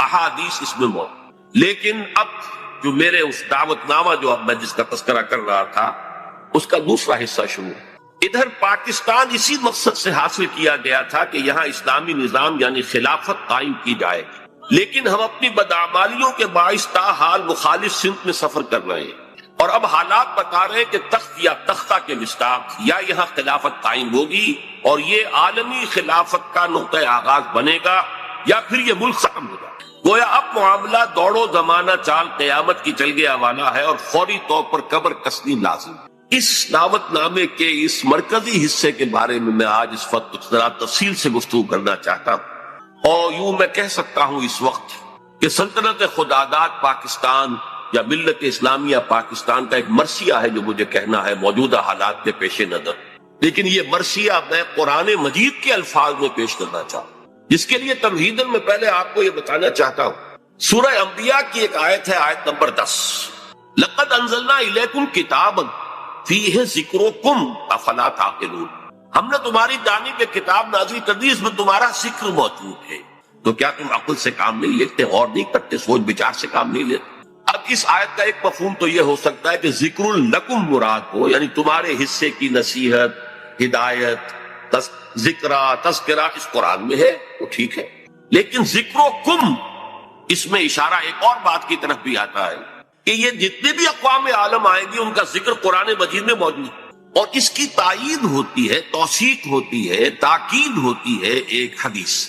Speaker 2: احادیث اس میں موجود۔ لیکن اب جو میرے اس دعوت نامہ جو اب میں جس کا تذکرہ کر رہا تھا اس کا دوسرا حصہ شروع ہے۔ ادھر پاکستان اسی مقصد سے حاصل کیا گیا تھا کہ یہاں اسلامی نظام یعنی خلافت قائم کی جائے گی، لیکن ہم اپنی بدعمالیوں کے باعث تاحال مخالف سمت میں سفر کر رہے ہیں، اور اب حالات بتا رہے ہیں کہ تخت یا تختہ کے مصداق یا یہاں خلافت قائم ہوگی اور یہ عالمی خلافت کا نقطۂ آغاز بنے گا، یا پھر یہ ملک ختم ہو جائے۔ گویا اب معاملہ دوڑو زمانہ چال قیامت کی چل گیا والا ہے، اور فوری طور پر قبر کسنی لازم۔ اس دعوت نامے کے اس مرکزی حصے کے بارے میں آج اس وقت ذرا تفصیل سے گفتگو کرنا چاہتا ہوں، اور یوں میں کہہ سکتا ہوں اس وقت کہ سلطنت خداداد پاکستان یا ملت اسلامیہ پاکستان کا ایک مرثیہ ہے جو مجھے کہنا ہے موجودہ حالات کے پیش نظر، لیکن یہ مرثیہ میں قرآن مجید کے الفاظ میں پیش کرنا چاہتا ہوں، جس کے لیے تمہیداً میں پہلے آپ کو یہ بتانا چاہتا ہوں۔ سورہ انبیاء کی ایک آیت ہے، آیت نمبر 10، لَقَدْ أَنزَلْنَا إِلَيْكُمْ كِتَابًا فِيهِ ذِكْرُكُمْ أَفَلَا تَعْقِلُونَ۔ ہم نے تمہاری جانب ایک کتاب نازل کر دی، اس میں تمہارا ذکر موجود ہے، تو کیا تم عقل سے کام نہیں لیتے، غور نہیں کرتے، سوچ بچار سے کام نہیں لیتے؟ اب اس آیت کا ایک مفہوم تو یہ ہو سکتا ہے کہ ذکر لکم مراد ہو، یعنی تمہارے حصے کی نصیحت، ہدایت، ذکرہ، تذکرہ اس قرآن میں ہے تو ٹھیک ہے، لیکن ذکر و کم اس میں اشارہ ایک اور بات کی طرف بھی آتا ہے کہ یہ جتنے بھی اقوام عالم آئیں گی ان کا ذکر قرآن مجید میں موجود ہے، اور اس کی تائید ہوتی ہے، توثیق ہوتی ہے، تاکید ہوتی ہے ایک حدیث،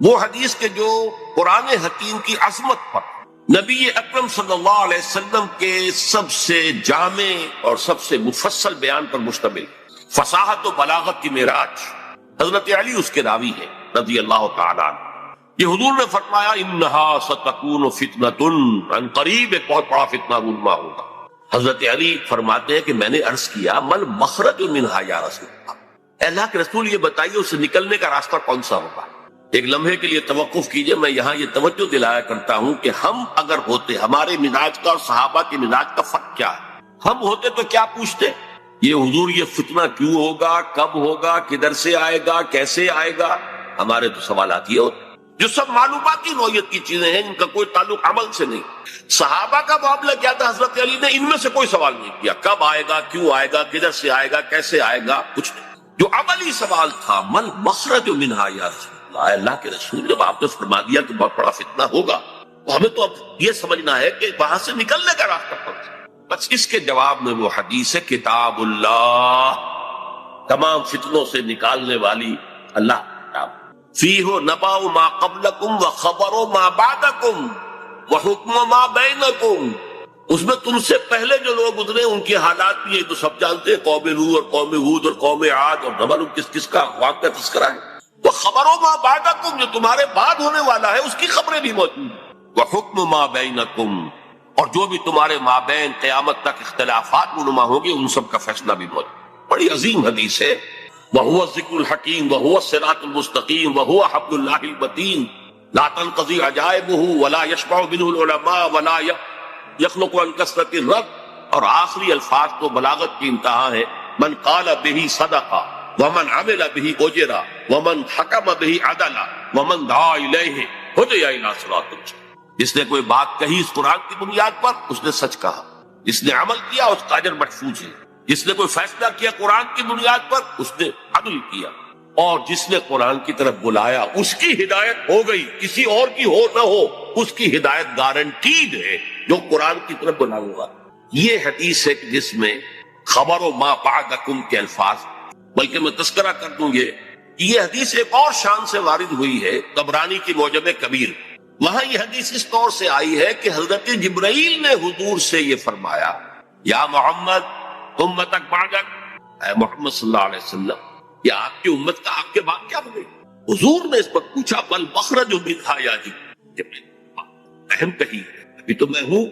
Speaker 2: وہ حدیث کے جو قرآن حکیم کی عظمت پر نبی اکرم صلی اللہ علیہ وسلم کے سب سے جامع اور سب سے مفصل بیان پر مشتمل، فصاحت و بلاغت کی معراج، حضرت علی اس کے راوی ہے رضی اللہ تعالیٰ عنہ۔ یہ حضور نے فرمایا انہا ستکون فتنۃ، عن قریب ایک بہت بڑا فتنہ رونما ہوگا۔ حضرت علی فرماتے ہیں کہ میں نے عرض کیا مل مخرج منہا یا رسول اللہ، اے اللہ کے رسول یہ بتائیے اسے نکلنے کا راستہ کون سا ہوگا؟ ایک لمحے کے لیے توقف کیجئے، میں یہاں یہ توجہ دلایا کرتا ہوں کہ ہم اگر ہوتے، ہمارے مزاج کا اور صحابہ کے مزاج کا فرق کیا ہے؟ ہم ہوتے تو کیا پوچھتے؟ یہ حضور یہ فتنہ کیوں ہوگا، کب ہوگا، کدھر سے آئے گا، کیسے آئے گا؟ ہمارے تو سوالات یہ ہوتے جو سب معلوماتی نوعیت کی چیزیں ہیں، ان کا کوئی تعلق عمل سے نہیں۔ صحابہ کا معاملہ کیا تھا؟ حضرت علی نے ان میں سے کوئی سوال نہیں کیا، کب آئے گا، کیوں آئے گا، کدھر سے آئے گا، کیسے آئے گا، کچھ نہیں۔ جو عملی سوال تھا مل مخرج منہا یا رسول اللہ، اللہ کے رسول جب آپ نے فرما دیا کہ بہت بڑا فتنہ ہوگا تو ہمیں تو اب یہ سمجھنا ہے کہ وہاں سے نکلنے کا راستہ کون سا؟ بس اس کے جواب میں وہ حدیث ہے کتاب اللہ، تمام فتنوں سے نکالنے والی اللہ کتاب، فیہ نبأ ما قبلکم وخبر ما بعدکم وحکم ما بینکم، اس میں تم سے پہلے جو لوگ گزرے ان کے حالات بھی یہ تو سب جانتے ہیں، قوم نوح اور قوم ہود اور قوم عاد، اور نہ معلوم کس کس کا واقعہ تذکرہ ہے۔ وہ خبروں ما بعدکم، جو تمہارے بعد ہونے والا ہے اس کی خبریں بھی موجود ہیں۔ وحکم ما بینکم، اور جو بھی تمہارے مابین قیامت تک اختلافات رونما ہوں گے ان سب کا فیصلہ بھی موجود۔ بڑی عظیم حدیث ہے۔ وَهُوَ الذِّكْرُ الْحَكِيمُ وَهُوَ الصِّرَاطُ الْمُسْتَقِيمُ وَهُوَ حَبْلُ اللَّهِ الْمَتِينُ لَا تَنْقَضِي عَجَائِبُهُ وَلَا يَشْبَعُ مِنْهُ الْعُلَمَاءُ وَلَا يَخْلُقُ عَنْ كَثْرَةِ الرَّدِّ۔ اور آخری الفاظ تو بلاغت کی انتہا ہے، من قال به صدق ومن عمل به اجر ومن حکم به عدل ومن دعا الیہ ہدی الی صراط مستقیم۔ جس نے کوئی بات کہی اس قرآن کی بنیاد پر اس نے سچ کہا، جس نے عمل کیا اس کا اجر محفوظ ہے، جس نے کوئی فیصلہ کیا قرآن کی بنیاد پر اس نے عدل کیا، اور جس نے قرآن کی طرف بلایا اس کی ہدایت ہو گئی، کسی اور کی ہو نہ ہو اس کی ہدایت گارنٹیڈ ہے جو قرآن کی طرف بلاؤں گا۔ یہ حدیث ہے کہ جس میں خبر و ما بعدکم کے الفاظ، بلکہ میں تذکرہ کر دوں یہ حدیث ایک اور شان سے وارد ہوئی ہے، طبرانی کی معجم کبیر، وہاں یہ حدیث اس طور سے آئی ہے کہ حضرت جبرائیل نے حضور سے یہ فرمایا، یا محمد امتک بعدک، اے محمد صلی اللہ علیہ وسلم یہ آپ کی امت کا آپ کے بعد کیا بنے؟ حضور نے اس پر پوچھا، بل مخرج منہا یا جبرائیل، اہم کہی ہے، ابھی تو میں ہوں،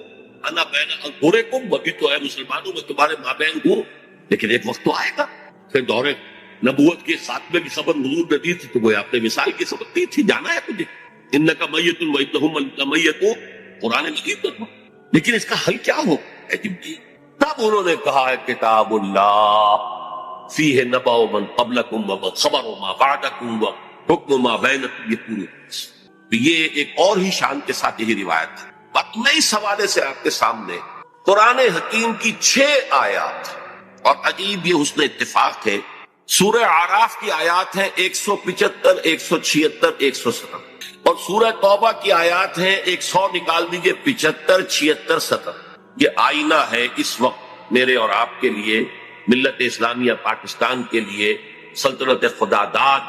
Speaker 2: انا بین اظہرکم، ابھی تو اے مسلمانوں میں تمہارے مابین ہوں، لیکن ایک وقت تو آئے گا۔ پھر دور نبوت کے خاتمے کی خبر حضور نے دی تھی تو وہ آپ نے مثال کی خبر دی تھی، جانا ہے تجھے، انک میت وانہم میتون، قرآن مجید میں، لیکن اس کا حل کیا ہو اے جبرائیل؟ تب انہوں نے کہا ہے کتاب اللہ فیہ نبأ من قبلکم وخبر ما بعدکم وحکم ما بینکم، یہ پورے یہ ایک اور ہی شان کے ساتھ یہی روایت ہے۔ بات میں اس حوالے سے آپ کے سامنے قرآن حکیم کی 6 آیات، اور عجیب یہ حسن اتفاق ہے، سورہ اعراف کی آیات ہیں 175 176 170، اور سورہ توبہ کی آیات ہیں 100 نکال دیجئے 75 76 70۔ یہ آئینہ ہے اس وقت میرے اور آپ کے لیے، ملت اسلامیہ پاکستان کے لیے، سلطنت خدا داد۔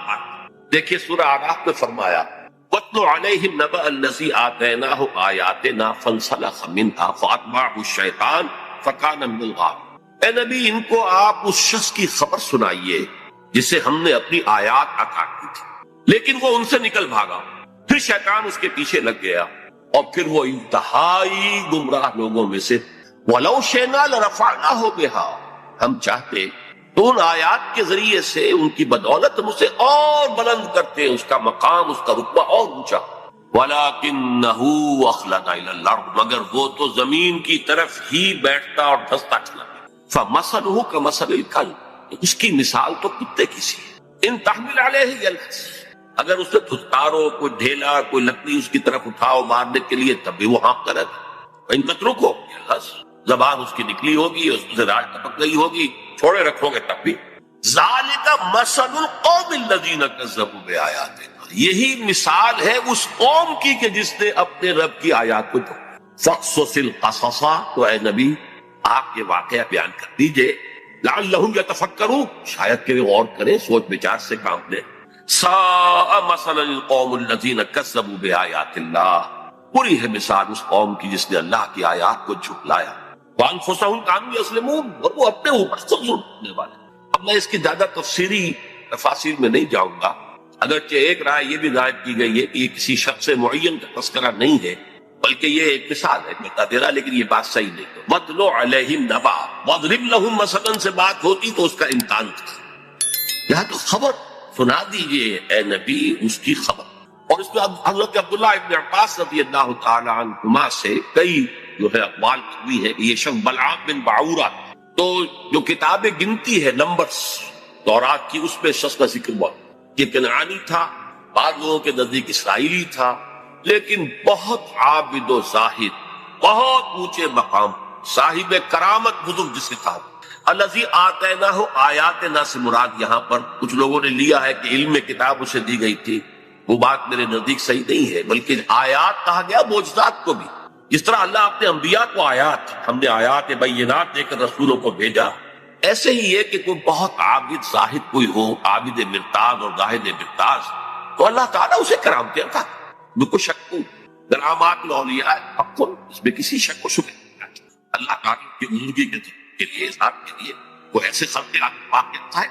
Speaker 2: دیکھیے سورہ اعراف میں فرمایا، وَاتْلُ عَلَيْهِمْ نَبَأَ الَّذِي آتَيْنَاهُ آيَاتِنَا فَانسَلَخَ مِنْهَا فَأَتْبَعَهُ الشَّيْطَانُ فَكَانَ مِنَ الْغَاوِينَ۔ اے نبی ان کو آپ اس شخص کی خبر سنائیے جسے ہم نے اپنی آیات عطا کی تھی، لیکن وہ ان سے نکل بھاگا، پھر شیطان اس کے پیچھے لگ گیا، اور پھر وہ انتہائی گمراہ لوگوں میں سے۔ وَلَوْ شِئْنَا لَرَفَعْنَاهُ بِهَا، ہم چاہتے تو ان آیات کے ذریعے سے ان کی بدولت ہم اسے اور بلند کرتے، اس کا مقام، اس کا رتبہ اور اونچا۔ وَلَكِنَّهُ أَخْلَدَ إِلَى الْأَرْضِ، مگر وہ تو زمین کی طرف ہی بیٹھتا اور دھستا چلا۔ فَمَثَلُهُ كَمَثَلِ الْكَلْبِ، اس کی مثال تو کتے کی سی ہے، إِن تَحْمِلْ عَلَيْهِ يَلْهَثْ، اگر اسے دھتکارو، کوئی ڈھیلا، کوئی لکڑی اس کی طرف اٹھاؤ مارنے کے لیے، تب بھی وہ ہانپتا رہتا۔ إِن تَتْرُكْهُ يَلْهَثْ، زبان اس کی نکلی ہوگی، اس سے راج ٹپک گئی ہوگی، چھوڑے رکھو گے تب بھی۔ ذَلِكَ مَثَلُ الْقَوْمِ الَّذِينَ كَذَّبُوا بِآيَاتِنَا، یہی مثال ہے اس قوم کی کہ جس نے اپنے رب کی آیات کو جھٹلایا۔ فَاقْصُصِ الْقَصَصَ، تو اے نبی آپ یہ واقعہ بیان کر دیجئے، لَعَلَّهُمْ يَتَفَكَّرُونَ، شاید کہ وہ غور کریں، سوچ بچار سے کام لیں۔ سَاءَ مَثَلًا الْقَوْمُ الَّذِينَ كَذَّبُوا بِآيَاتِ اللَّهِ، بری ہے مثال اس قوم کی جس نے اللہ کی آیات کو جھٹلایا۔ وَأَنفُسَهُمْ كَانُوا يَظْلِمُونَ، اور وہ اپنے اوپر سے ظلم کرنے والے۔ اب میں اس کی زیادہ تفصیلی تفاصیل میں نہیں جاؤں گا، اگرچہ ایک رائے یہ بھی ظاہر کی گئی ہے کہ یہ کسی شخص معین کا تذکرہ نہیں ہے، بلکہ یہ ایک مثال ہے بتا دے رہا، لیکن یہ بات صحیح نہیں۔ وَاتْلُ عَلَيْهِمْ نَبَأَ وَاضْرِبْ لَهُمْ مَثَلًا سے بات ہوتی تو اس کا امکان تھا، یہاں تو خبر سنا دیجئے اے نبی اس کی خبر۔ اور اس میں حضرت عبداللہ ابن عباس رضی اللہ تعالی عنہما سے کئی جو ہے اقوال بھی ہے کہ یہ شخص بلعام بن باعورہ، تو جو کتاب گنتی ہے نمبرز تورات کی، اس میں شخص کا ذکر ہوا، یہ کنعانی تھا، بعض لوگوں کے نزدیک اسرائیلی تھا، لیکن بہت عابد و زاہد، بہت اونچے مقام، صاحب کرامت بزرگ جسے کہا۔ الذی آتیناہ آیاتنا سے مراد یہاں پر کچھ لوگوں نے لیا ہے کہ علم کتاب اسے دی گئی تھی، وہ بات میرے نزدیک صحیح نہیں ہے، بلکہ آیات کہا گیا معجزات کو بھی، جس طرح اللہ اپنے انبیاء کو آیات، ہم نے آیات بینات دے کر رسولوں کو بھیجا، ایسے ہی ہے کہ کوئی بہت عابد زاہد کوئی ہو، عابد مرتاز اور زاہد مرتاز، تو اللہ تعالیٰ اسے کرامتیں عطا کرے، کوئی شک نہیں، کرامات الاولیاء حق، اس میں کسی شک و شبہ نہیں۔ اللہ تعالیٰ کی بزرگی کے لیے اظہار کے لیے وہ ایسے خلق واقع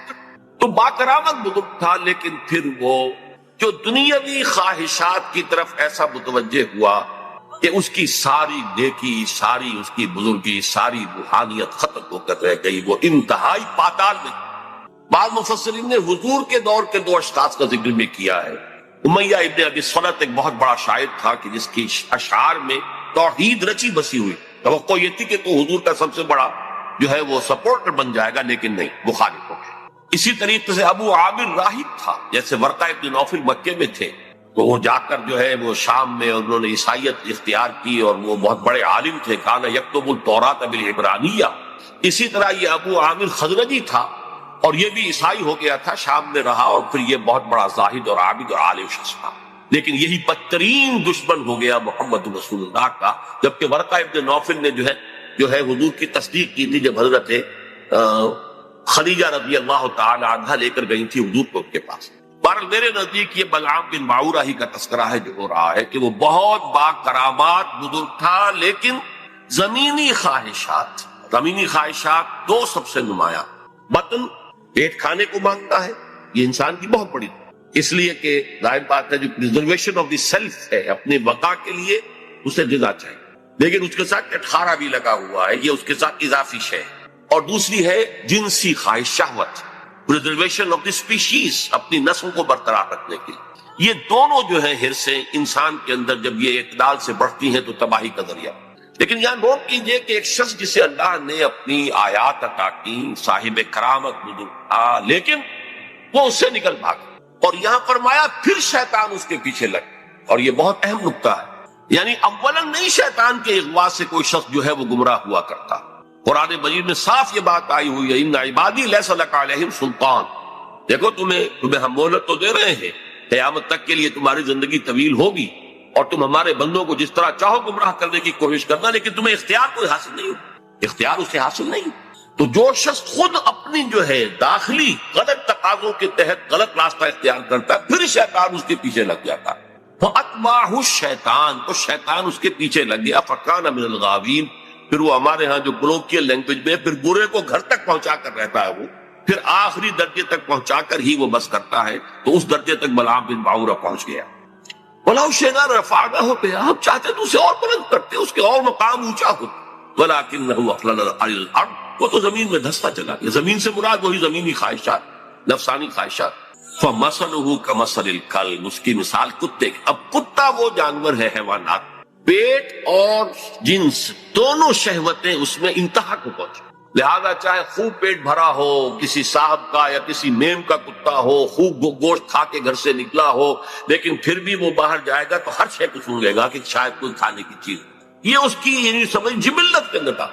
Speaker 2: تو باکرامت بزرگ تھا، لیکن پھر وہ جو دنیاوی خواہشات کی طرف ایسا متوجہ ہوا کہ اس کی ساری نیکی، ساری اس کی بزرگی، ساری روحانیت ختم ہو کر رہ گئی، وہ انتہائی پاتال میں۔ بعض مفسرین نے حضور کے دور کے دو اشخاص کا ذکر بھی کیا ہے۔ امیہ ابن ابی صلت ایک بہت بڑا شاعر تھا کہ جس کی اشعار میں توحید رچی بسی ہوئی، توقع یہ تھی کہ تو حضور کا سب سے بڑا جو ہے وہ سپورٹر بن جائے گا، لیکن نہیں، مخالف ہو گیا۔ اسی طریقے سے ابو عامر راہب تھا، جیسے ورقہ ابن نوفل مکے میں تھے تو وہ جا کر جو ہے وہ شام میں انہوں نے عیسائیت اختیار کی، اور وہ بہت بڑے عالم تھے، کانا یکتب التوراۃ بالعبرانیہ۔ اسی طرح یہ ابو عامر خزرجی تھا، اور یہ بھی عیسائی ہو گیا تھا، شام میں رہا، اور پھر یہ بہت بڑا زاہد اور عابد اور عالم شخص تھا، لیکن یہی بدترین دشمن ہو گیا محمد رسول اللہ کا۔ جبکہ ورقہ ابن نوفل نے جو ہے حضور کی تصدیق کی تھی جب حضرت خدیجہ رضی اللہ تعالی عنہا لے کر گئی تھی حضور کو ان کے پاس۔ بہرحال میرے نزدیک یہ بلعام بن معورہ ہی کا تذکرہ ہے جو ہو رہا ہے کہ وہ بہت با کرامات بزرگ تھا، لیکن زمینی خواہشات دو سب سے نمایاں۔ بطن پیٹ کھانے کو مانگتا ہے، یہ انسان کی بہت بڑی، اس لیے کہ ظاہر بات ہے جو پریزرویشن آف دی سیلف ہے، اپنے بقا کے لیے اسے غذا چاہیے، لیکن اس کے ساتھ کھارا بھی لگا ہوا ہے، یہ اس کے ساتھ اضافی شے ہے۔ اور دوسری ہے جنسی خواہش، شہوت، پریزرویشن آف دی اسپیشیز، اپنی نسل کو برقرار رکھنے کے لیے۔ یہ دونوں جو ہیں حرصیں انسان کے اندر جب یہ اعتدال سے بڑھتی ہیں تو تباہی کا ذریعہ۔ لیکن یہاں نوٹ کیجئے کہ ایک شخص جسے اللہ نے اپنی آیات عطا کی، صاحب کرامت بزرگ تھا، لیکن وہ اس سے نکل بھاگا، اور یہاں فرمایا پھر شیطان اس کے پیچھے لگ، اور یہ بہت اہم نکتہ ہے، یعنی اولا نہیں شیطان کے اغوا سے کوئی شخص جو ہے وہ گمراہ ہوا کرتا۔ قرآن مجید میں صاف یہ بات آئی ہوئی ہے، ان عبادی لیس لک علیہم سلطان، دیکھو تمہیں ہم مہلت تو دے رہے ہیں، قیامت تک کے لیے تمہاری زندگی طویل ہوگی، اور تم ہمارے بندوں کو جس طرح چاہو گمراہ کرنے کی کوشش کرنا، لیکن تمہیں اختیار کوئی حاصل نہیں ہو، اختیار اسے حاصل نہیں۔ تو جو شخص خود اپنی جو ہے داخلی غلط تقاضوں کے تحت غلط راستہ اختیار کرتا ہے، پھر شیطان اس کے پیچھے لگ جاتا ہے، فَأَتْبَعَهُ الشَّيْطَانُ، تو شیطان اس کے پیچھے لگ گیا، فَكَانَ مِنَ الْغَاوِينَ، پھر وہ ہمارے ہاں جو کولوکیل لینگویج میں پھر برے کو گھر تک پہنچا کر رہتا ہے، وہ پھر آخری درجے تک پہنچا کر ہی وہ بس کرتا ہے، تو اس درجے تک بلعام بن معورہ پہنچ گیا۔ وَلَوْ شِئْنَا رَفَعْنَاهُ بِهَا، ہم چاہتے تو اسے اور بلند کرتے، اس کے اور مقام اونچا ہوتا، وَلَكِنَّهُ أَخْلَدَ إِلَى الْأَرْضِ، وہ تو زمین میں دھستا چلا گیا۔ زمین سے مراد وہی زمینی خواہشات، نفسانی خواہشات۔ فَمَثَلُهُ كَمَثَلِ الْكَلْبِ، اس کی مثال کتے کی۔ اب کتا وہ جانور ہے، حیوانات، پیٹ اور جنس دونوں شہوتیں اس میں انتہا کو پہنچے، لہذا چاہے خوب پیٹ بھرا ہو، کسی صاحب کا یا کسی میم کا کتا ہو، خوب گوشت کھا کے گھر سے نکلا ہو، لیکن پھر بھی وہ باہر جائے گا تو ہر شے کو سونگے گا کہ شاید کوئی کھانے کی چیز، یہ اس کی یعنی سمجھ جبلت کے اندر تھا،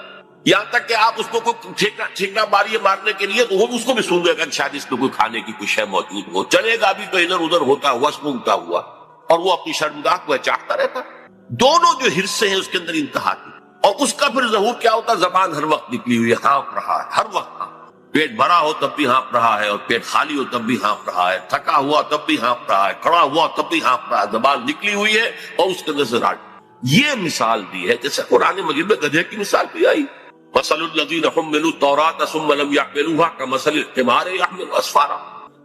Speaker 2: یہاں تک کہ آپ اس کو کوئی ٹھیکنا ماری مارنے کے لیے تو وہ اس کو بھی سونگے گا کہ شاید اس میں کوئی کھانے کی کوئی شے موجود ہو، چلے گا بھی تو ادھر ادھر ہوتا ہوا، سونگتا ہوا، اور وہ اپنی شرمگاہ کو چاہتا رہتا۔ دونوں جو حرصے ہیں اس کے اندر انتہا کی، اور اس کا پھر ظہور کیا ہوتا، زبان ہر وقت نکلی ہوئی ہے، ہانپ رہا ہے، ہر وقت پیٹ بھرا ہو تب بھی ہانپ رہا ہے، اور پیٹ خالی ہو تب بھی ہانپ رہا ہے، تھکا ہوا تب بھی ہانپ رہا ہے، کھڑا ہوا تب بھی ہانپ رہا ہے، زبان نکلی ہوئی ہے اور اس کے اندر سے راج۔ یہ مثال دی ہے جیسے قرآن مجید میں گدھے کی مثال بھی آئی، مثل الذین حملوا التوراۃ ثم لم یحملوها کمثل الحمار یحمل اسفارا،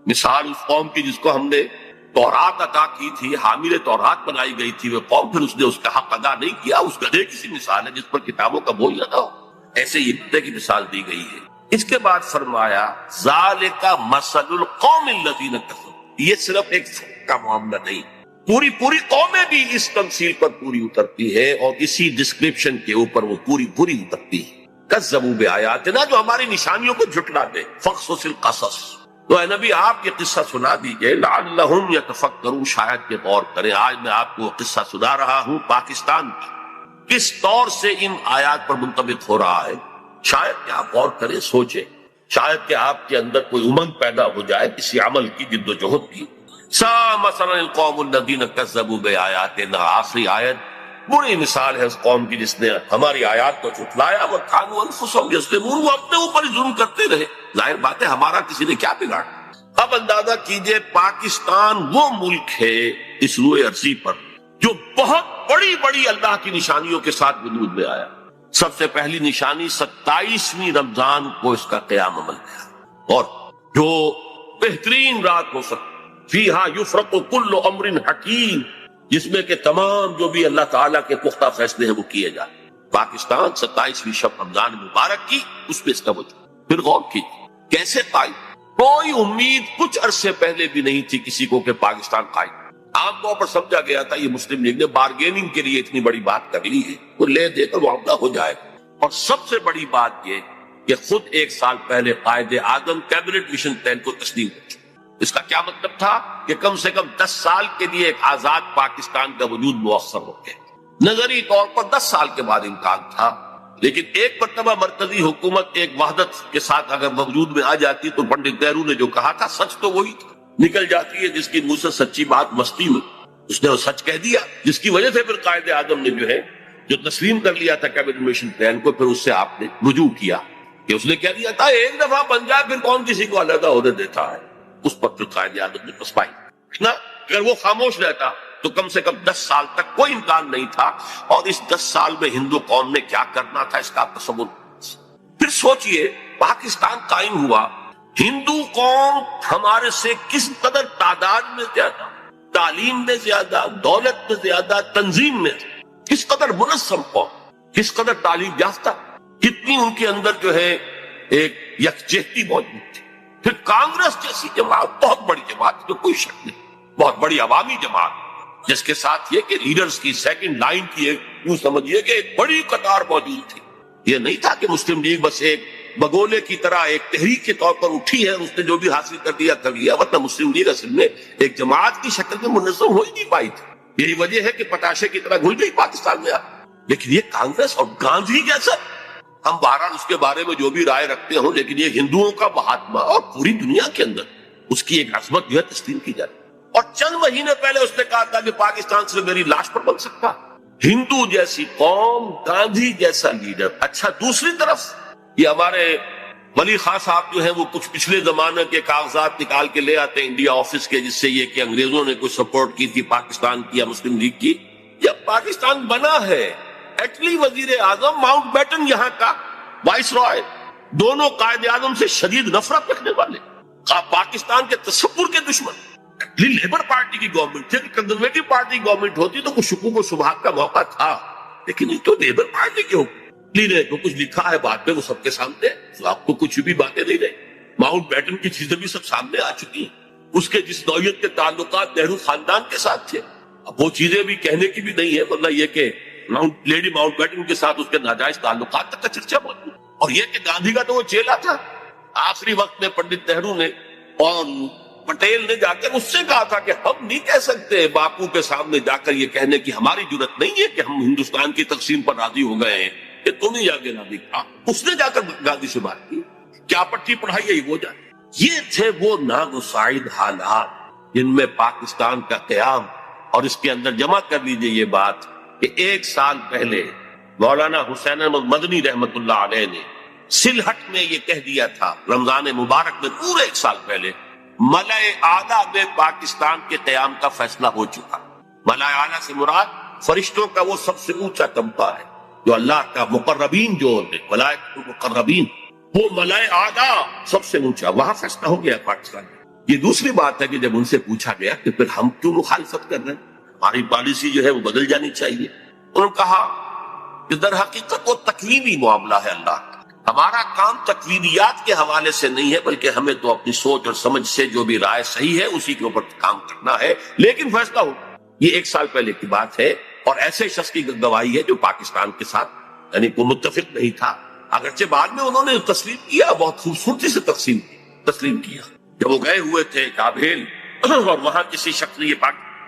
Speaker 2: مثال اس قوم کی جس کو ہم نے تورات عطا کی تھی، حامل تورات بنائی گئی تھی، وہ قوم پھر اس نے اس کا حق ادا نہیں کیا، اس گدھے کی سی مثال ہے جس پر کتابوں کا بوجھ لگا ہو، ایسے یہ گدھے کی مثال دی گئی ہے۔ اس کے بعد فرمایا ذالک مثل القوم الذین کفروا، یہ صرف ایک فرق کا معاملہ نہیں، پوری قومیں بھی اس تمثیل پر پوری اترتی ہے، اور اسی ڈسکرپشن کے اوپر وہ پوری اترتی ہے۔ کذبوا بآیاتنا، جو ہماری نشانیوں کو جھٹلا دے، فقصص القصص، تو اے نبی آپ یہ قصہ سنا دیجئے، لعلہم یتفکرون، شاید کہ غور کریں۔ آج میں آپ کو قصہ سنا رہا ہوں پاکستان کی، کس طور سے ان آیات پر منطبق ہو رہا ہے، شاید کہ آپ غور کریں، سوچیں، شاید کہ آپ کے اندر کوئی امنگ پیدا ہو جائے کسی عمل کی، جد و جہد کی۔ سا مثلا القوم الذین کذبوا بآیاتنا، آخری آیت بری مثال ہے اس قوم کی جس نے ہماری آیات کو جھٹلایا، وَكَانُوا أَنفُسَهُمْ يَظْلِمُونَ، وہ اپنے اوپر ظلم کرتے رہے، ظاہر بات ہے ہمارا کسی نے کیا بگاڑا۔ اب اندازہ کیجئے پاکستان وہ ملک ہے اس روئے ارضی پر جو بہت بڑی اللہ کی نشانیوں کے ساتھ وجود میں آیا، سب سے پہلی نشانی 27ویں رمضان کو اس کا قیام عمل ہے، اور جو بہترین رات ہو سکتی فیہا یفرق کل امر حکیم، جس میں کہ تمام جو بھی اللہ تعالیٰ کے پختہ فیصلے ہیں وہ کیے جائیں۔ پاکستان 27ویں شب رمضان مبارک کی، اس میں اس کا وجود پھر غور کی کیسے قائم؟ کوئی امید کچھ عرصے پہلے بھی نہیں تھی کسی کو کہ پاکستان قائم۔ عام طور پر سمجھا گیا تھا یہ مسلم لیگ نے بارگیننگ کے لیے اتنی بڑی بات کر لی ہے، وہ لے دے کر معاملہ ہو جائے گا۔ اور سب سے بڑی بات یہ کہ خود ایک سال پہلے Quaid Azam cabinet mission plan کو تسلیم کر چکے۔ اس کا کیا مطلب تھا کہ کم سے کم 10 سال کے لیے ایک آزاد پاکستان کا وجود مؤثر ہو گیا۔ نظری طور پر 10 سال کے بعد امکان تھا، لیکن ایک مرتبہ مرکزی حکومت ایک وحدت کے ساتھ اگر وجود میں آ جاتی تو پنڈت نہرو نے جو کہا تھا سچ تو وہی تھا، نکل جاتی ہے جس کی منہ سے سچی بات مستی میں، اس نے وہ سچ کہہ دیا، جس کی وجہ سے پھر قائد اعظم نے جو تسلیم کر لیا تھا کیبنٹ مشن پلان کو، پھر اس سے آپ نے رجوع کیا کہ اس نے کہہ دیا تھا ایک دفعہ بن جائے پھر کون کسی کو علیحدہ عہدے دیتا ہے۔ اس پر پھر قائد اعظم نے پسپائی نہ، اگر وہ خاموش رہتا تو کم سے کم 10 سال تک کوئی امکان نہیں تھا، اور اس 10 سال میں ہندو قوم نے کیا کرنا تھا اس کا تصور۔ پھر سوچئے پاکستان قائم ہوا، ہندو قوم ہمارے سے کس قدر تعداد میں زیادہ، تعلیم میں زیادہ، دولت میں زیادہ، تنظیم میں کس قدر منظم قوم، کس قدر تعلیم یافتہ، کتنی ان کے اندر جو ہے ایک یکجہتی موجود تھی۔ پھر کانگریس جیسی جماعت، بہت بڑی جماعت جو کوئی شک نہیں، بہت بڑی عوامی جماعت، جس کے ساتھ یہ کہ لیڈرز کی سیکنڈ لائن کی ایک یوں سمجھیے کہ ایک بڑی قطار موجود تھی۔ یہ نہیں تھا کہ مسلم لیگ بس ایک بگولے کی طرح ایک تحریک کے طور پر اٹھی ہے، اس نے جو بھی حاصل کر لیا، ورنہ مسلم لیگ اصل میں ایک جماعت کی شکل میں منظم ہو ہی نہیں پائی تھی۔ یہی وجہ ہے کہ پتاشے کی طرح گھل گئی پاکستان میں۔ لیکن یہ کانگریس اور گاندھی جیسا، ہم بہرحال اس کے بارے میں جو بھی رائے رکھتے ہوں، لیکن یہ ہندوؤں کا مہاتما اور پوری دنیا کے اندر اس کی ایک عظمت جو ہے تسلیم کی جائے۔ اور چند مہینے پہلے اس نے کہا تھا کہ پاکستان سے میری لاش پر بن سکتا، ہندو جیسی قوم، گاندھی جیسا لیڈر۔ اچھا، دوسری طرف یہ ہمارے ولی خان صاحب جو ہیں وہ کچھ پچھلے زمانے کے کاغذات نکال کے لے آتے ہیں انڈیا آفس کے، جس سے یہ کہ انگریزوں نے کچھ سپورٹ کی تھی پاکستان کی یا مسلم لیگ کی۔ جب پاکستان بنا ہے، ایٹلی وزیر اعظم ماؤنٹ بیٹن یہاں کا وائس رائے، دونوں قائد اعظم سے شدید نفرت رکھنے والے، پاکستان کے تصور کے دشمن۔ لیبر پارٹی کی گورنمنٹ تھی، کنزرویٹو پارٹی کی گورنمنٹ ہوتی تو کچھ شکوک و شبہات کا موقع تھا، لیکن یہ تو لیبر پارٹی کی ہوگی نے جو کچھ لکھا ہے بعد میں وہ سب کے سامنے، تو آپ کو کچھ بھی باتیں نہیں رہی۔ ماؤنٹ بیٹن کی چیزیں بھی سب سامنے آ چکی ہیں، اس کے جس نوعیت کے تعلقات نہرو خاندان کے ساتھ تھے، اب وہ چیزیں بھی کہنے کی بھی نہیں ہے، ورنہ یہ کہ لیڈی ماؤنٹ بیٹن کے ساتھ اس کے ناجائز تعلقات تک کا چرچا موجود، اور یہ کہ گاندھی کا تو وہ چیلا تھا۔ آخری وقت میں پنڈت نہرو نے اور پٹیل نے جا کر اس سے کہا تھا کہ ہم نہیں کہہ سکتے باپو کے سامنے جا کر یہ کہنے کی ہماری جرت نہیں ہے کہ ہم ہندوستان کی تقسیم پر راضی ہو گئے ہیں، کہ تم ہی جا کے راضی کہا۔ اس نے جا کر گاندھی سے بات کی، کیا پٹی پڑھائی ہے وہ جانے۔ یہ تھے وہ ناگزیر حالات جن میں پاکستان کا قیام، اور اس کے اندر جمع کر لیجئے یہ بات کہ 1 سال پہلے مولانا حسین احمد مدنی رحمت اللہ علیہ نے سلہٹ میں یہ کہہ دیا تھا، رمضان مبارک میں پورے 1 سال پہلے، ملأ اعلیٰ میں پاکستان کے قیام کا فیصلہ ہو چکا۔ ملأ اعلیٰ سے مراد فرشتوں کا وہ سب سے اونچا طبقہ ہے جو اللہ کا مقربین جو ہوتے، ملائکۃ المقربین، وہ ملأ اعلیٰ سب سے اونچا، وہاں فیصلہ ہو گیا پاکستان میں۔ یہ دوسری بات ہے کہ جب ان سے پوچھا گیا کہ پھر ہم کیوں مخالفت کر رہے ہیں، ہماری پالیسی جو ہے وہ بدل جانی چاہیے، انہوں نے کہا کہ در حقیقت وہ تکوینی معاملہ ہے اللہ کا، ہمارا کام تکوینیات کے حوالے سے نہیں ہے، بلکہ ہمیں تو اپنی سوچ اور سمجھ سے جو بھی رائے صحیح ہے اسی کے اوپر کام کرنا ہے، لیکن فیصلہ ہو۔ یہ 1 سال پہلے کی بات ہے، اور ایسے شخص کی گواہی ہے جو پاکستان کے ساتھ یعنی کوئی متفق نہیں تھا، اگرچہ بعد میں انہوں نے تسلیم کیا، بہت خوبصورتی سے تسلیم کیا۔ جب وہ گئے ہوئے تھے کابل، اور وہاں کسی شخص نے، یہ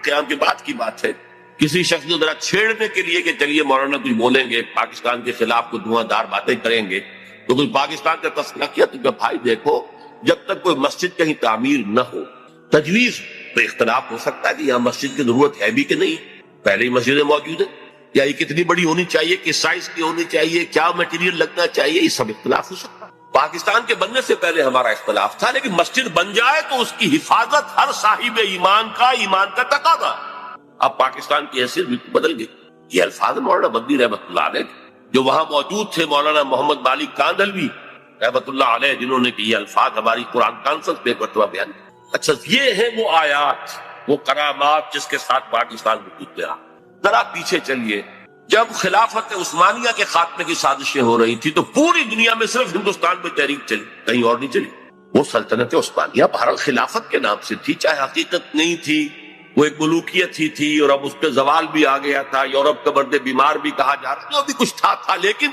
Speaker 2: قیام کے بعد کی بات ہے، کسی شخص نے ذرا چھیڑنے کے لیے کہ چلیے مولانا کچھ بولیں گے، پاکستان کے خلاف کو دھواں دار باتیں کریں گے، تو کچھ پاکستان کا تذکرہ کیا، تو کہ بھائی دیکھو، جب تک کوئی مسجد کہیں تعمیر نہ ہو، تجویز تو اختلاف ہو سکتا ہے کہ یہاں مسجد کی ضرورت ہے بھی کہ نہیں، پہلے ہی مسجدیں موجود ہیں، یا یہ کتنی بڑی ہونی چاہیے، کس سائز کی ہونی چاہیے، کیا میٹیریل لگنا چاہیے، یہ سب اختلاف ہو سکتا ہے۔ پاکستان کے بننے سے پہلے ہمارا اختلاف تھا، لیکن مسجد بن جائے تو اس کی حفاظت ہر صاحب ایمان کا تقاضا۔ اب پاکستان کی حیثیت بالکل بدل گئی۔ یہ الفاظ مولانا مدنی رحمت اللہ علیہ، جو وہاں موجود تھے مولانا محمد مالک کاندھلوی رحمت اللہ علیہ، جنہوں نے کہ یہ الفاظ ہماری قرآن کانفرنس پہ مرتبہ بیان کیا۔ اچھا، یہ ہیں وہ آیات، وہ کرامات جس کے ساتھ پاکستان وجود میں آ۔ ذرا پیچھے چلیے، جب خلافت عثمانیہ کے خاتمے کی سازشیں ہو رہی تھی تو پوری دنیا میں صرف ہندوستان میں تحریک چلی، کہیں اور نہیں چلی۔ وہ سلطنت عثمانیہ بہرحال خلافت کے نام سے تھی، چاہے حقیقت نہیں تھی، وہ ایک ملوکیت ہی تھی، اور اب اس پہ زوال بھی آ گیا تھا، یورپ کا مرد بیمار بھی کہا جا رہا، جو بھی کچھ تھا، لیکن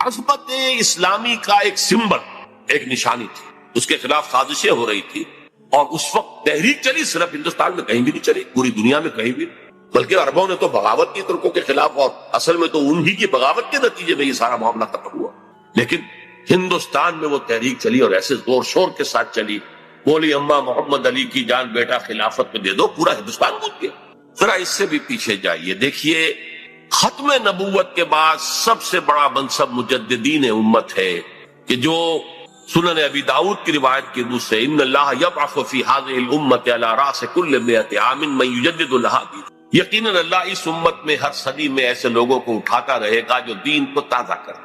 Speaker 2: عظمت اسلامی کا ایک سمبل، ایک نشانی تھی، اس کے خلاف سازشیں ہو رہی تھی، اور اس وقت تحریک چلی، صرف ہندوستان میں کہیں بھی نہیں چلی، پوری دنیا میں کہیں بھی، بلکہ عربوں نے تو بغاوت کی ترکوں کے خلاف، اور اصل میں تو انہی کی بغاوت کے نتیجے میں یہ سارا معاملہ ختم ہوا، لیکن ہندوستان میں وہ تحریک چلی اور ایسے زور شور کے ساتھ چلی، بولی اماں محمد علی کی جان بیٹا خلافت میں دے دو، پورا ہندوستان گونج گیا۔ ذرا اس سے بھی پیچھے جائیے، دیکھیے ختم نبوت کے بعد سب سے بڑا منصب مجددین امت ہے، کہ جو سنن ابی داؤد کی روایت کی روح سے ان اللہ یبعث فی هذه الامة على راس كل 100 عام من یجدد لها دین، یقیناً اللہ اس امت میں ہر صدی میں ایسے لوگوں کو اٹھاتا رہے گا جو دین کو تازہ کرتے